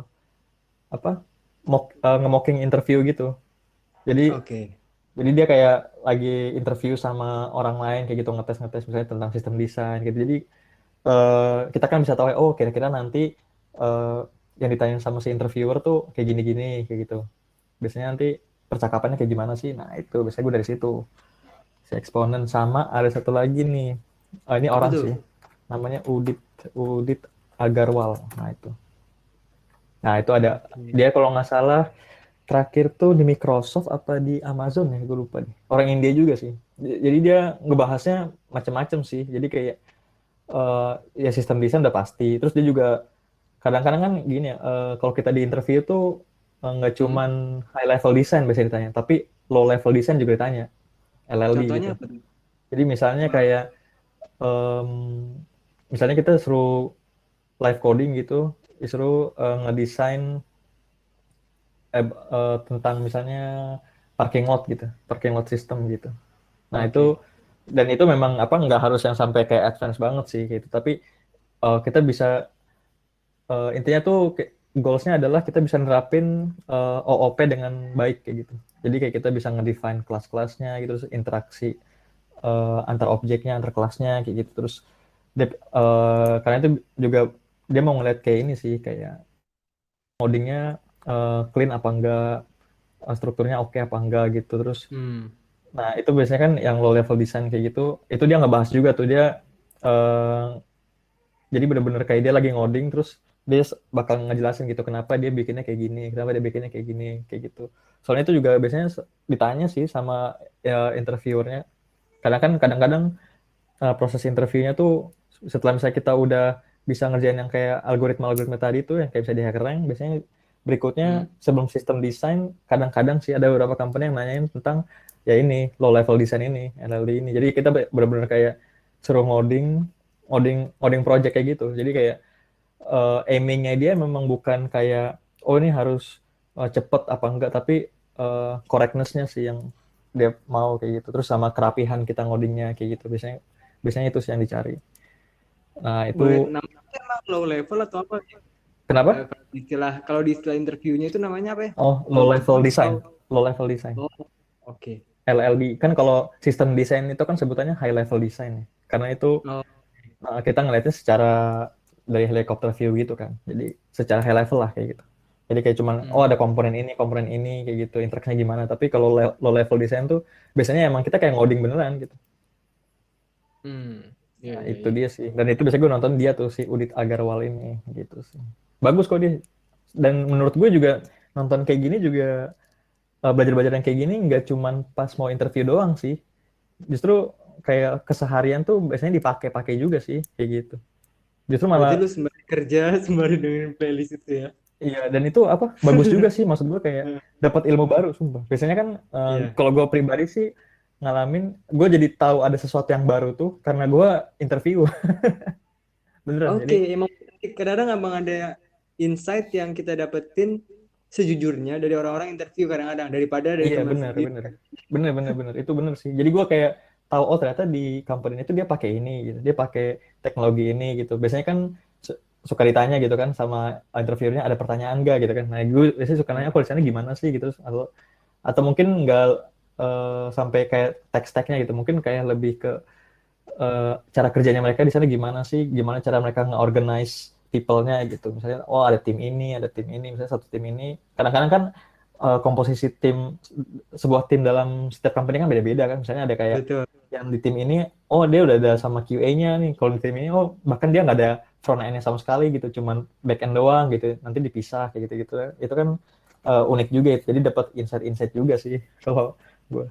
apa nge-mocking interview gitu jadi oke. dia kayak lagi interview sama orang lain kayak gitu ngetes ngetes misalnya tentang sistem desain gitu jadi kita kan bisa tahu oh kira-kira nanti eh, yang ditanyain sama si interviewer tuh kayak gini-gini kayak gitu. Biasanya nanti percakapannya kayak gimana sih? Nah itu biasanya gue dari situ. Si eksponen sama ada satu lagi nih. Ini Apa orang tuh? sih. Namanya Udit Agarwal. Nah itu. Nah itu ada Oke. dia kalau nggak salah terakhir tuh di Microsoft apa di Amazon ya gue lupa nih. Orang India juga sih. Jadi dia ngebahasnya macam-macam sih. Jadi kayak ya sistem desain udah pasti. Terus dia juga kadang-kadang kan gini ya, kalau kita di interview tuh nggak Hmm. cuman high level design biasanya ditanya, tapi low level design juga ditanya, LLD Contohnya gitu. apa tuh? Jadi misalnya kayak em, misalnya kita suruh live coding gitu, disuruh ngedesain tentang misalnya parking lot system gitu. Nah Oke. itu dan itu memang apa nggak harus yang sampai kayak advance banget sih gitu, tapi kita bisa intinya tuh goalsnya adalah kita bisa nerapin OOP dengan baik kayak gitu. Jadi kayak kita bisa ngedefine kelas-kelasnya gitu, terus interaksi antar objeknya, antar kelasnya kayak gitu. Terus karena itu juga dia mau ngeliat kayak ini sih, kayak codingnya clean apa enggak, strukturnya oke apa enggak gitu. Terus, Hmm. nah itu biasanya kan yang low level design kayak gitu, itu dia ngebahas juga tuh dia eh, jadi bener-bener kayak dia lagi ngoding terus dia bakal ngejelasin gitu kenapa dia bikinnya kayak gini, kenapa dia bikinnya kayak gini, kayak gitu. Soalnya itu juga biasanya ditanya sih sama ya, interviewernya. Karena kan kadang-kadang proses interviewnya tuh setelah misalnya kita udah bisa ngerjain yang kayak algoritma-algoritma tadi tuh yang kayak bisa di hack rank, biasanya berikutnya Hmm. sebelum sistem desain kadang-kadang sih ada beberapa company yang nanyain tentang ya ini low level design ini, LLD ini. Jadi kita benar-benar kayak suruh ngoding project kayak gitu. Jadi kayak aimingnya dia memang bukan kayak oh ini harus cepet apa enggak, tapi correctness-nya sih yang dia mau kayak gitu. Terus sama kerapihan kita ngodingnya kayak gitu. Biasanya biasanya itu sih yang dicari. Nah Boleh itu namanya emang low level atau apa? kenapa? Kalau di istilah interviewnya itu namanya apa ya? Oh, Low low level level atau design. Low level design. oh, oke. LLD. Kan kalau sistem desain itu kan sebutannya high level design ya. Karena itu Oh, kita ngelihatnya secara dari helikopter view gitu kan. Jadi secara high level lah kayak gitu. Jadi kayak cuman oh hmm. ada komponen ini kayak gitu, interaksinya gimana. Tapi kalau low level design tuh biasanya emang kita kayak ngoding beneran gitu. Hmm. Iya, Nah, iya, itu iya. dia sih. Dan itu biasanya gue nonton dia tuh si Udit Agarwal ini gitu sih. Bagus kok dia. Dan menurut gue juga nonton kayak gini juga belajar-belajar yang kayak gini nggak cuman pas mau interview doang sih. Justru kayak keseharian tuh biasanya dipakai-pakai juga sih kayak gitu. Justru Berarti lu malah sembari kerja, sembari dengerin playlist itu ya? iya, dan itu apa bagus juga sih, maksud gue kayak dapat ilmu baru sumpah. Biasanya kan Iya. kalau gue pribadi sih ngalamin, gue jadi tahu ada sesuatu yang baru tuh karena gue interview. Beneran. Oke, Jadi emang kadang-kadang abang ada insight yang kita dapetin sejujurnya dari orang-orang interview kadang-kadang daripada dari iya teman bener sendiri. bener bener bener bener itu bener sih. Jadi gue kayak tahu oh ternyata di company itu dia pakai ini gitu, dia pakai teknologi ini gitu. Biasanya kan suka ditanya gitu kan sama interviewernya ada pertanyaan enggak gitu kan. Nah gue biasanya suka nanya Hmm. oh di sana gimana sih gitu, atau mungkin nggak sampai kayak tech-technya gitu, mungkin kayak lebih ke cara kerjanya mereka di sana gimana sih, gimana cara mereka nge-organize people-nya gitu. Misalnya, oh ada tim ini, misalnya satu tim ini. Kadang-kadang kan komposisi tim, sebuah tim dalam setiap company kan beda-beda kan. Misalnya ada kayak Betul. yang di tim ini, oh dia udah ada sama QA-nya nih. Kalau di tim ini, oh bahkan dia nggak ada front end-nya sama sekali gitu, cuman back end doang gitu. Nanti dipisah kayak gitu-gitu. Itu kan unik juga, ya. Jadi dapat insight-insight juga sih kalau gue.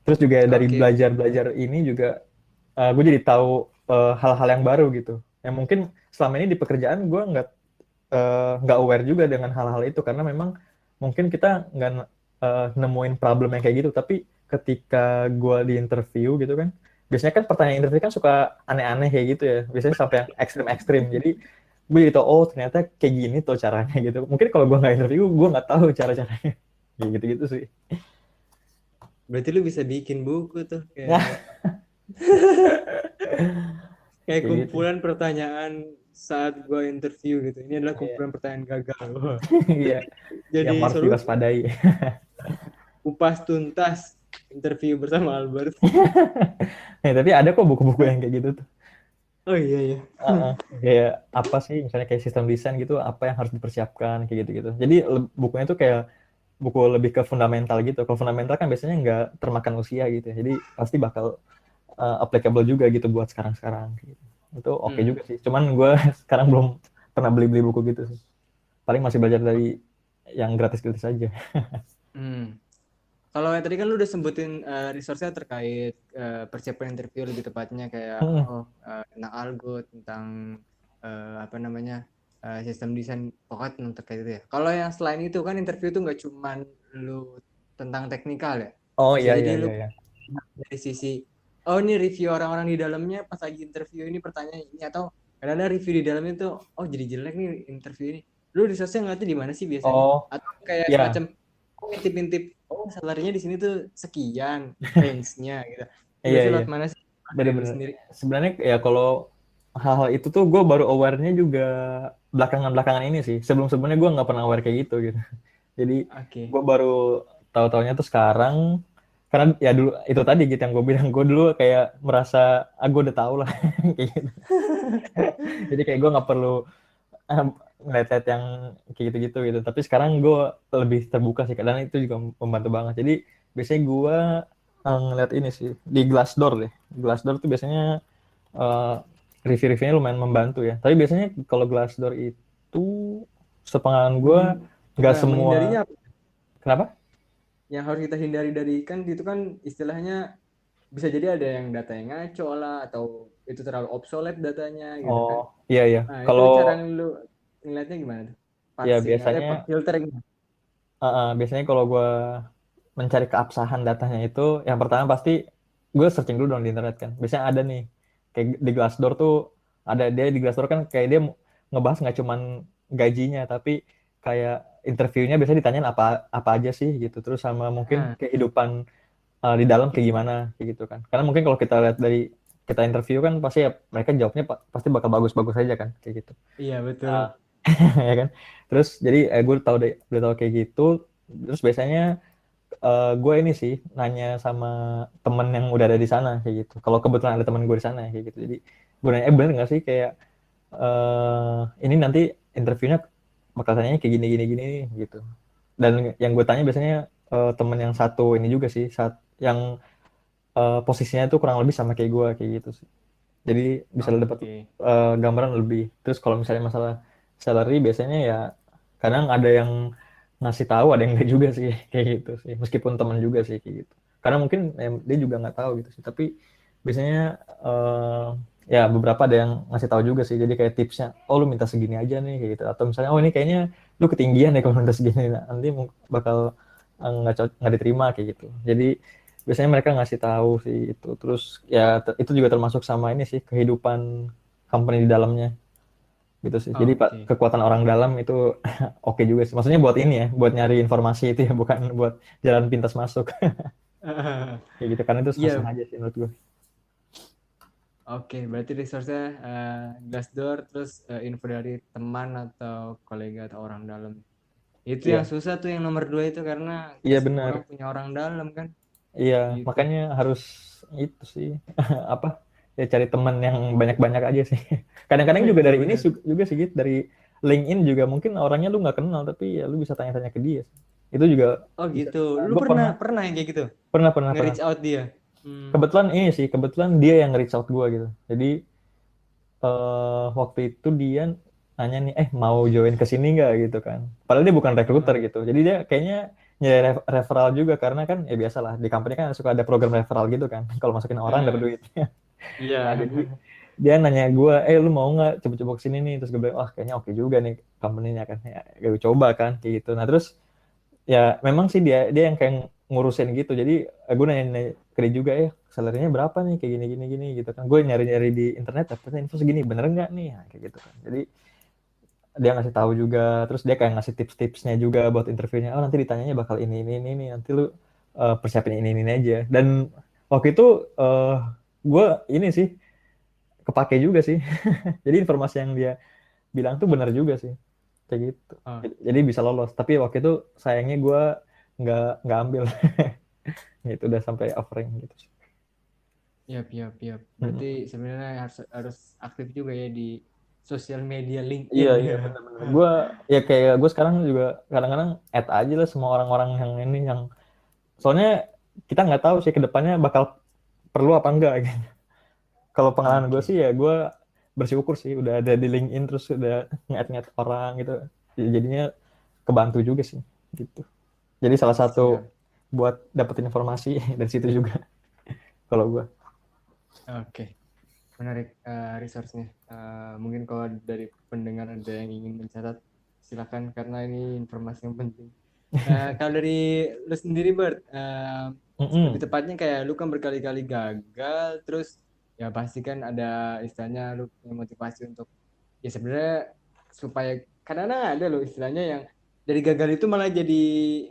Terus juga dari Oke. belajar-belajar ini juga gue jadi tahu hal-hal yang baru gitu. Yang mungkin selama ini di pekerjaan gue nggak aware juga dengan hal-hal itu karena memang mungkin kita nggak nemuin problem yang kayak gitu. Tapi ketika gue di interview gitu kan, biasanya kan pertanyaan interview kan suka aneh-aneh kayak gitu ya. Biasanya sampai yang ekstrim-ekstrim. Jadi gue jadi tahu oh ternyata kayak gini tuh caranya gitu. Mungkin kalau gue nggak interview gue nggak tahu cara-caranya. Kayak gitu-gitu sih. Berarti lu bisa bikin buku tuh Nah, kayak kayak kayak gitu. kumpulan pertanyaan saat gua interview gitu. Ini adalah Iya. kumpulan pertanyaan gagal. Wah. Iya, yang Jadi harus solusi diwaspadai. kupas tuntas interview bersama Albert. Tapi ada kok buku-buku yang kayak gitu tuh. Oh iya iya. Heeh. Kayak apa sih misalnya kayak sistem desain gitu apa yang harus dipersiapkan kayak gitu-gitu. Jadi bukunya tuh kayak buku lebih ke fundamental gitu. Kalau fundamental kan biasanya nggak termakan usia gitu. Jadi pasti bakal applicable juga gitu buat sekarang-sekarang gitu. Itu oke Hmm. juga sih. Cuman gue sekarang belum pernah beli-beli buku gitu sih. Paling masih belajar dari yang gratis-gratis aja. Hmm. Kalau yang tadi kan lu udah sebutin resource-nya terkait persiapan interview lebih tepatnya kayak Hmm. tentang algo, tentang apa namanya sistem desain pokoknya tentang terkait itu ya. Kalau yang selain itu kan interview itu nggak cuman lu tentang teknikal ya. Oh Bisa iya jadi iya lu iya iya. dari sisi oh ini review orang-orang di dalamnya pas lagi interview ini pertanyaan ini atau kadang-kadang review di dalamnya itu oh jadi jelek nih interview ini. Lu resource-nya ngeliatnya di mana sih biasanya? Oh Atau kayak iya semacam oh ngintip-ngintip oh salarinya di sini tuh sekian range-nya gitu. Itu iya biasanya iya. lewat mana sih dari lu Bener-bener. sendiri? Sebenarnya ya kalau hal-hal itu tuh gue baru aware-nya juga belakangan-belakangan ini sih. Sebelum-sebelumnya gue nggak pernah aware kayak gitu. Jadi Oke. gue baru tahu-taunya tuh sekarang karena ya dulu itu tadi gitu yang gue bilang gue dulu kayak merasa gue udah tahu lah kayak gitu. Jadi kayak gue nggak perlu eh, ngeliat yang kayak gitu-gitu gitu. Tapi sekarang gue lebih terbuka sih dan itu juga membantu banget. Jadi biasanya gue ngeliat ini sih di Glassdoor deh. Glassdoor tuh biasanya eh, review-reviewnya lumayan membantu ya. Tapi biasanya kalau Glassdoor itu sepengalaman gue nggak semua. Menghindarinya apa? Kenapa? Yang harus kita hindari dari kan itu kan istilahnya bisa jadi ada yang datanya ngaco lah atau itu terlalu obsolete datanya gitu Oh kan. iya iya. Nah, itu Kalau cara lu ngeliatnya gimana tuh? ya Parsing atau biasanya filtering. biasanya kalau gue mencari keabsahan datanya itu, yang pertama pasti gue searching dulu dong di internet kan. Biasanya ada nih kayak di Glassdoor tuh ada dia di Glassdoor kan kayak dia ngebahas nggak cuman gajinya tapi kayak interviewnya biasanya ditanyain apa apa aja sih gitu. Terus sama mungkin Ah, kehidupan di dalam kayak gimana kayak gitu kan. Karena mungkin kalau kita lihat dari kita interview kan pasti ya mereka jawabnya pasti bakal bagus-bagus aja kan kayak gitu. iya betul. Ah, ya kan. Terus jadi gue tahu deh udah tahu kayak gitu. Terus biasanya gue ini sih nanya sama temen yang udah ada di sana kayak gitu. Kalau kebetulan ada temen gue di sana kayak gitu. Jadi gue nanya, bener nggak sih kayak ini nanti interviewnya bakal tanya kayak gini gini gini gitu. Dan yang gue tanya biasanya temen yang satu ini juga sih, yang posisinya itu kurang lebih sama kayak gue kayak gitu sih. Jadi bisa dapat Oke. gambaran lebih. Terus kalau misalnya masalah salary biasanya ya kadang ada yang ngasih tahu, ada yang enggak juga sih kayak gitu sih. Meskipun teman juga sih kayak gitu. Karena mungkin dia juga nggak tahu gitu sih. Tapi biasanya ya beberapa ada yang ngasih tahu juga sih. Jadi kayak tipsnya, oh lu minta segini aja nih kayak gitu. Atau misalnya oh ini kayaknya lu ketinggian ya kalau minta segini. Nah, nanti bakal nggak diterima kayak gitu. Jadi biasanya mereka ngasih tahu sih itu. Terus ya itu juga termasuk sama ini sih kehidupan company di dalamnya gitu sih. Jadi Pak, Oke. kekuatan orang dalam itu oke juga sih. Maksudnya buat ini ya, buat nyari informasi itu ya, bukan buat jalan pintas masuk. Kayak gitu, karena itu sah-sah Iya. aja sih menurut gue. Oke, berarti resource-nya Glassdoor terus info dari teman atau kolega atau orang dalam. Itu yang Iya, susah tuh yang nomor dua itu karena iya nggak semua benar. orang punya orang dalam kan. Iya, Gitu. makanya harus itu sih apa ya cari teman yang banyak-banyak aja sih. Kadang-kadang juga Iya dari ini benar. juga sih gitu, dari LinkedIn juga mungkin orangnya lu nggak kenal tapi ya lu bisa tanya-tanya ke dia sih. Itu juga Oh bisa. gitu. Lu Gue pernah pernah, pernah yang kayak gitu? pernah, pernah, pernah. Nge-reach out dia. Hmm. Kebetulan ini sih, kebetulan dia yang reach out gue gitu. Jadi waktu itu dia nanya nih, mau join ke sini nggak gitu kan. Padahal dia bukan recruiter Heeh. gitu. Jadi dia kayaknya nyari referral juga karena kan ya biasalah di company kan suka ada program referral gitu kan. Kalau masukin orang dapat Heeh. duit. Iya. Nah jadi dia nanya gue, lu mau nggak coba-coba ke sini nih? Terus gue bilang, wah kayaknya oke juga nih company-nya kan. Ya, gue coba kan kayak gitu. Nah terus ya memang sih dia dia yang kayak ngurusin gitu. Jadi gue nanya ke dia juga, salary-nya berapa nih kayak gini gini gini gitu kan. Gue nyari-nyari di internet dapetnya info segini, bener nggak nih? Nah, kayak gitu kan. Jadi dia ngasih tahu juga, terus dia kayak ngasih tips-tipsnya juga buat interviewnya. Oh nanti ditanyanya bakal ini, nanti lu persiapin ini aja. Dan waktu itu gue ini sih kepake juga sih. Jadi informasi yang dia bilang tuh benar juga sih, kayak gitu. Oh, Jadi bisa lolos. Tapi waktu itu sayangnya gue nggak ambil. Itu udah sampai offering gitu sih. Yap. Mm-mm. Berarti sebenarnya harus harus aktif juga ya di sosial media LinkedIn Iya ya. benar-benar. Gue ya kayak gue sekarang juga kadang-kadang add aja lah semua orang-orang yang ini yang soalnya kita nggak tahu sih kedepannya bakal perlu apa enggak gitu. Kalau pengalaman gue Oke. sih ya gue bersyukur sih udah ada di LinkedIn terus udah nge-add orang gitu. Jadinya kebantu juga sih gitu. Jadi salah satu Siap. buat dapetin informasi dari situ juga kalau gue. Oke. Menarik resource-nya. Mungkin kalau dari pendengar ada yang ingin mencatat, silakan karena ini informasi yang penting. Kalau dari lu sendiri, Bert, lebih Mm-mm. tepatnya kayak lu kan berkali-kali gagal, terus ya pasti kan ada istilahnya lu punya motivasi untuk ya sebenarnya supaya kadang-kadang ada loh istilahnya yang dari gagal itu malah jadi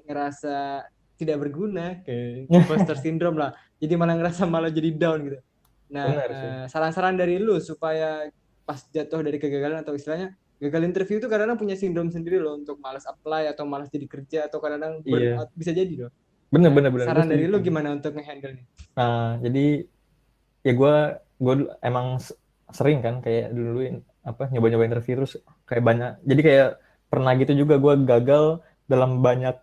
ngerasa tidak berguna, kayak imposter syndrome lah. Jadi malah ngerasa malah jadi down gitu. Nah, Benar sih. saran-saran dari lu supaya pas jatuh dari kegagalan atau istilahnya gagal interview itu kadang-kadang punya sindrom sendiri loh untuk malas apply atau malas jadi kerja atau kadang-kadang Iya, burnout bisa jadi loh. bener Nah, bener bener gue saran dari setuju. lu gimana untuk nge-handle nih? Nah, jadi ya gue emang sering kan kayak dulu apa nyoba-nyoba interview terus kayak banyak jadi kayak pernah gitu juga gue gagal dalam banyak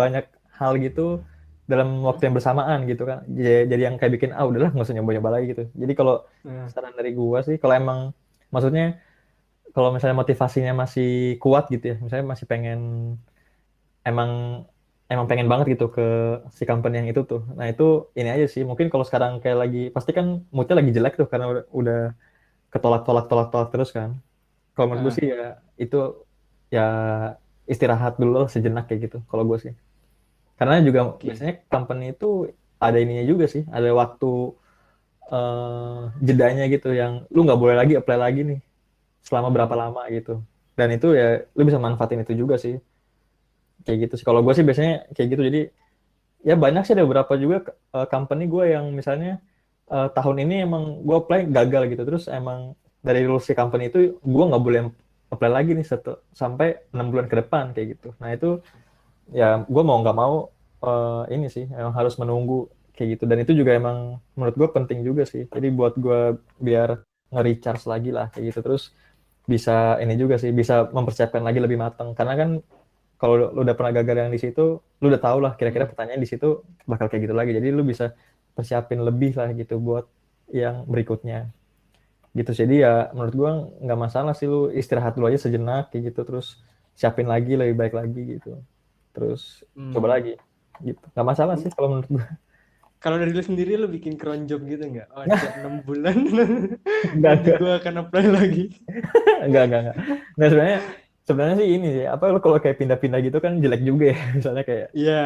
banyak hal gitu dalam waktu Hmm? yang bersamaan gitu kan jadi yang kayak bikin udahlah nggak usah nyoba-nyoba lagi gitu jadi kalau Nah, saran dari gue sih kalau emang maksudnya kalau misalnya motivasinya masih kuat gitu ya misalnya masih pengen emang emang pengen banget gitu ke si company yang itu tuh. Nah itu ini aja sih. Mungkin kalau sekarang kayak lagi pasti kan moodnya lagi jelek tuh karena udah ketolak terus kan. Kalau menurut gue ah, sih ya itu ya istirahat dulu lah sejenak kayak gitu. Kalau gue sih. Karena juga oke. biasanya company itu ada ininya juga sih. Ada waktu jedanya gitu yang lu nggak boleh lagi apply lagi nih selama berapa Hmm. lama gitu. Dan itu ya lu bisa manfaatin itu juga sih. Kayak gitu sih. Kalau gue sih biasanya kayak gitu. Jadi ya banyak sih ada beberapa juga company gue yang misalnya tahun ini emang gue apply gagal gitu terus emang dari rules si company itu gue nggak boleh apply lagi nih sampai 6 bulan ke depan kayak gitu nah itu ya gue mau nggak mau ini sih emang harus menunggu kayak gitu dan itu juga emang menurut gue penting juga sih jadi buat gue biar nge-recharge lagi lah kayak gitu terus bisa ini juga sih bisa mempersiapkan lagi lebih matang karena kan kalau lu udah pernah gagal yang di situ, lu udah tahu lah kira-kira Hmm. pertanyaan di situ bakal kayak gitu lagi. Jadi lu bisa persiapin lebih lah gitu buat yang berikutnya. Gitu. Jadi ya menurut gua nggak masalah sih lu istirahat dulu aja sejenak kayak gitu terus siapin lagi lebih baik lagi gitu. Terus coba Hmm. lagi gitu. Nggak masalah sih kalau menurut gua. Kalau dari lu sendiri lu bikin cron job gitu nggak? Oh, tiap 6 bulan Enggak, nanti enggak. gua akan apply lagi. Enggak. Nah, sebenarnya sebenarnya sih ini sih, apa lu kalau kayak pindah-pindah gitu kan jelek juga ya. Misalnya kayak Iya.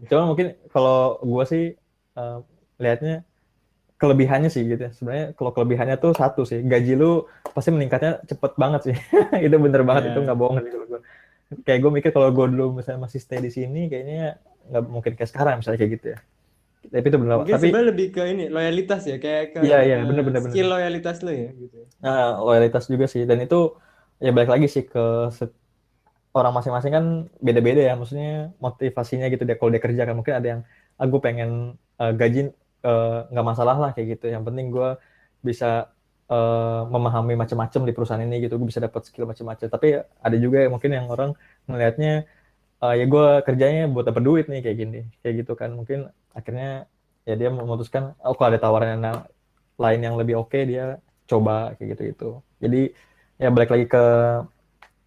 cuma mungkin kalau gua sih uh, lihatnya kelebihannya sih gitu ya. Sebenarnya kalau kelebihannya tuh satu sih, gaji lu pasti meningkatnya cepet banget sih. Itu bener banget, itu nggak Iya. bohong sih kalau gue. Kayak gue mikir kalau gue dulu misalnya masih stay di sini, kayaknya nggak mungkin kayak sekarang misalnya kayak gitu ya. Tapi itu bener, Mungkin tapi sebenarnya lebih ke ini loyalitas ya, kayak ke iya bener. skill loyalitas lo ya gitu. Nah, loyalitas juga sih, dan itu ya balik lagi sih ke orang masing-masing kan beda-beda ya, maksudnya motivasinya gitu deh. Kalau dia kerja kan mungkin ada yang, gue pengen gaji nggak masalah lah kayak gitu. Yang penting gue bisa memahami macam-macam di perusahaan ini gitu, gue bisa dapat skill macam-macam. Tapi ada juga yang mungkin yang orang melihatnya ya gue kerjanya buat dapat duit nih kayak gini, kayak gitu kan. Mungkin akhirnya ya dia memutuskan, oh kalau ada tawaran yang lain yang lebih oke dia coba kayak gitu. Jadi ya balik lagi ke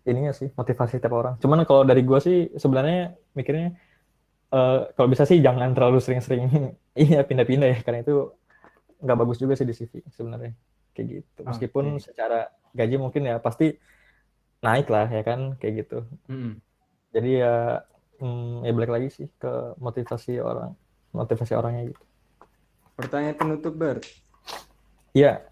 ininya sih motivasi tiap orang. Cuman kalau dari gue sih sebenarnya mikirnya kalau bisa sih jangan terlalu sering-sering iya pindah-pindah ya karena itu nggak bagus juga sih di CV sebenarnya kayak gitu. Meskipun Oke. secara gaji mungkin ya pasti naik lah ya kan kayak gitu. Mm-mm. Jadi ya ya balik lagi sih ke motivasi orangnya gitu. Pertanyaan penutup Bert. Iya.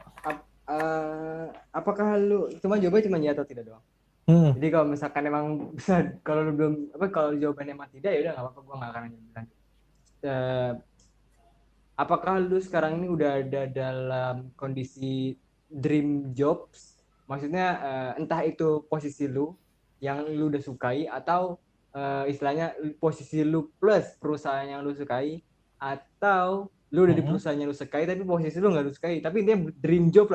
Apakah lu cuma ya atau tidak doang? Hmm. Jadi kalau misalkan emang bisa kalau lu belum apa kalau jawabannya emang tidak ya udah nggak apa-apa gua nggak akan nanya lebih lanjut. Eh, apakah lu sekarang ini udah ada dalam kondisi dream jobs? Maksudnya entah itu posisi lu yang lu udah sukai atau istilahnya posisi lu plus perusahaan yang lu sukai atau lu udah di perusahaannya lu sukai tapi posisi lu nggak lu sukai, tapi dia dream job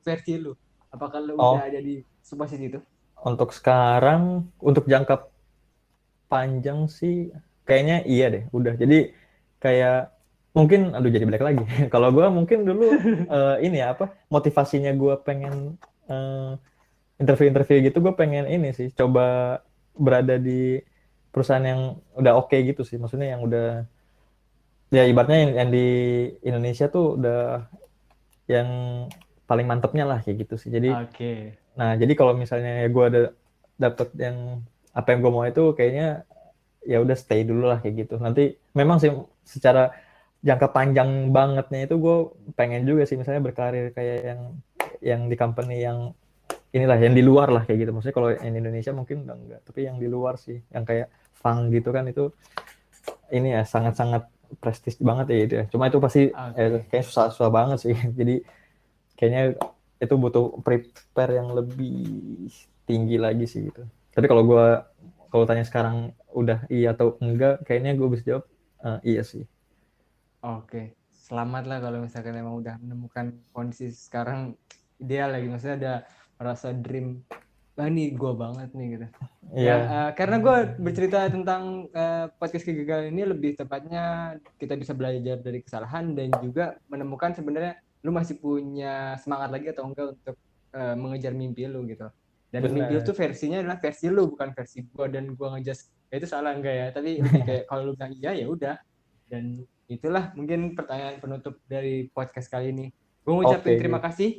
versi lu. Apakah lu udah Oh, ada di posisi itu? untuk sekarang, untuk jangka panjang sih kayaknya iya deh, udah. Jadi kayak mungkin, aduh jadi balik lagi. Kalau gue mungkin dulu ini ya apa, motivasinya gue pengen interview-interview gitu, gue pengen ini sih, coba berada di perusahaan yang udah oke gitu sih. Maksudnya yang udah, ya ibaratnya yang di Indonesia tuh udah yang paling mantepnya lah kayak gitu sih. Jadi, Oke. nah jadi kalau misalnya gue ada dapet yang apa yang gue mau itu, kayaknya ya udah stay dulu lah kayak gitu. Nanti memang sih secara jangka panjang bangetnya itu gue pengen juga sih misalnya berkarir kayak yang di company yang inilah, yang di luar lah kayak gitu. Maksudnya kalau yang di Indonesia mungkin udah enggak, tapi yang di luar sih, yang kayak Fang gitu kan, itu ini ya sangat-sangat prestis banget ya itu ya. Cuma itu pasti Oke. kayak susah-susah banget sih. Jadi kayaknya itu butuh prepare yang lebih tinggi lagi sih gitu. Tapi kalau tanya sekarang udah iya atau enggak, kayaknya gue bisa jawab iya sih. Oke, selamat lah kalau misalkan emang udah menemukan kondisi sekarang ideal lagi. Maksudnya ada merasa dream, wah ini gue banget nih gitu. Ya, Iya, karena gue bercerita tentang podcast kegagalan ini lebih tepatnya kita bisa belajar dari kesalahan dan juga menemukan sebenarnya lu masih punya semangat lagi atau enggak untuk mengejar mimpi lu gitu. Dan mimpi lu benar. tuh versinya adalah versi lu, bukan versi gue, dan gue ngejudge ya itu salah enggak ya. Tapi lebih kayak kalau lu bilang iya ya udah. Dan itulah mungkin pertanyaan penutup dari podcast kali ini. Gue ngucapin terima Oke, kasih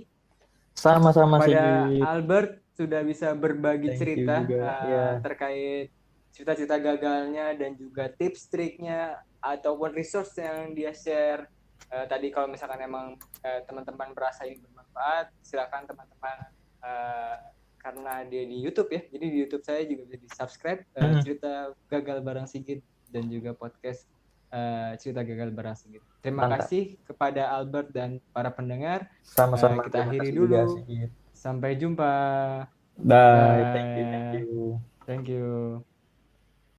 sama-sama sih. kepada Albert sudah bisa berbagi Thank you cerita juga. Ya, terkait cerita-cerita gagalnya dan juga tips triknya ataupun resource yang dia share. Tadi kalau misalkan emang teman-teman merasa ini bermanfaat, silakan teman-teman uh, karena dia di YouTube ya. Jadi di YouTube saya juga bisa di-subscribe cerita gagal bareng Sigit dan juga podcast cerita gagal bareng Sigit. Terima mantap. kasih kepada Albert dan para pendengar. Sama-sama. Kita Terima akhiri kasih juga dulu. sih. Sampai jumpa. Bye. Thank you. Bye.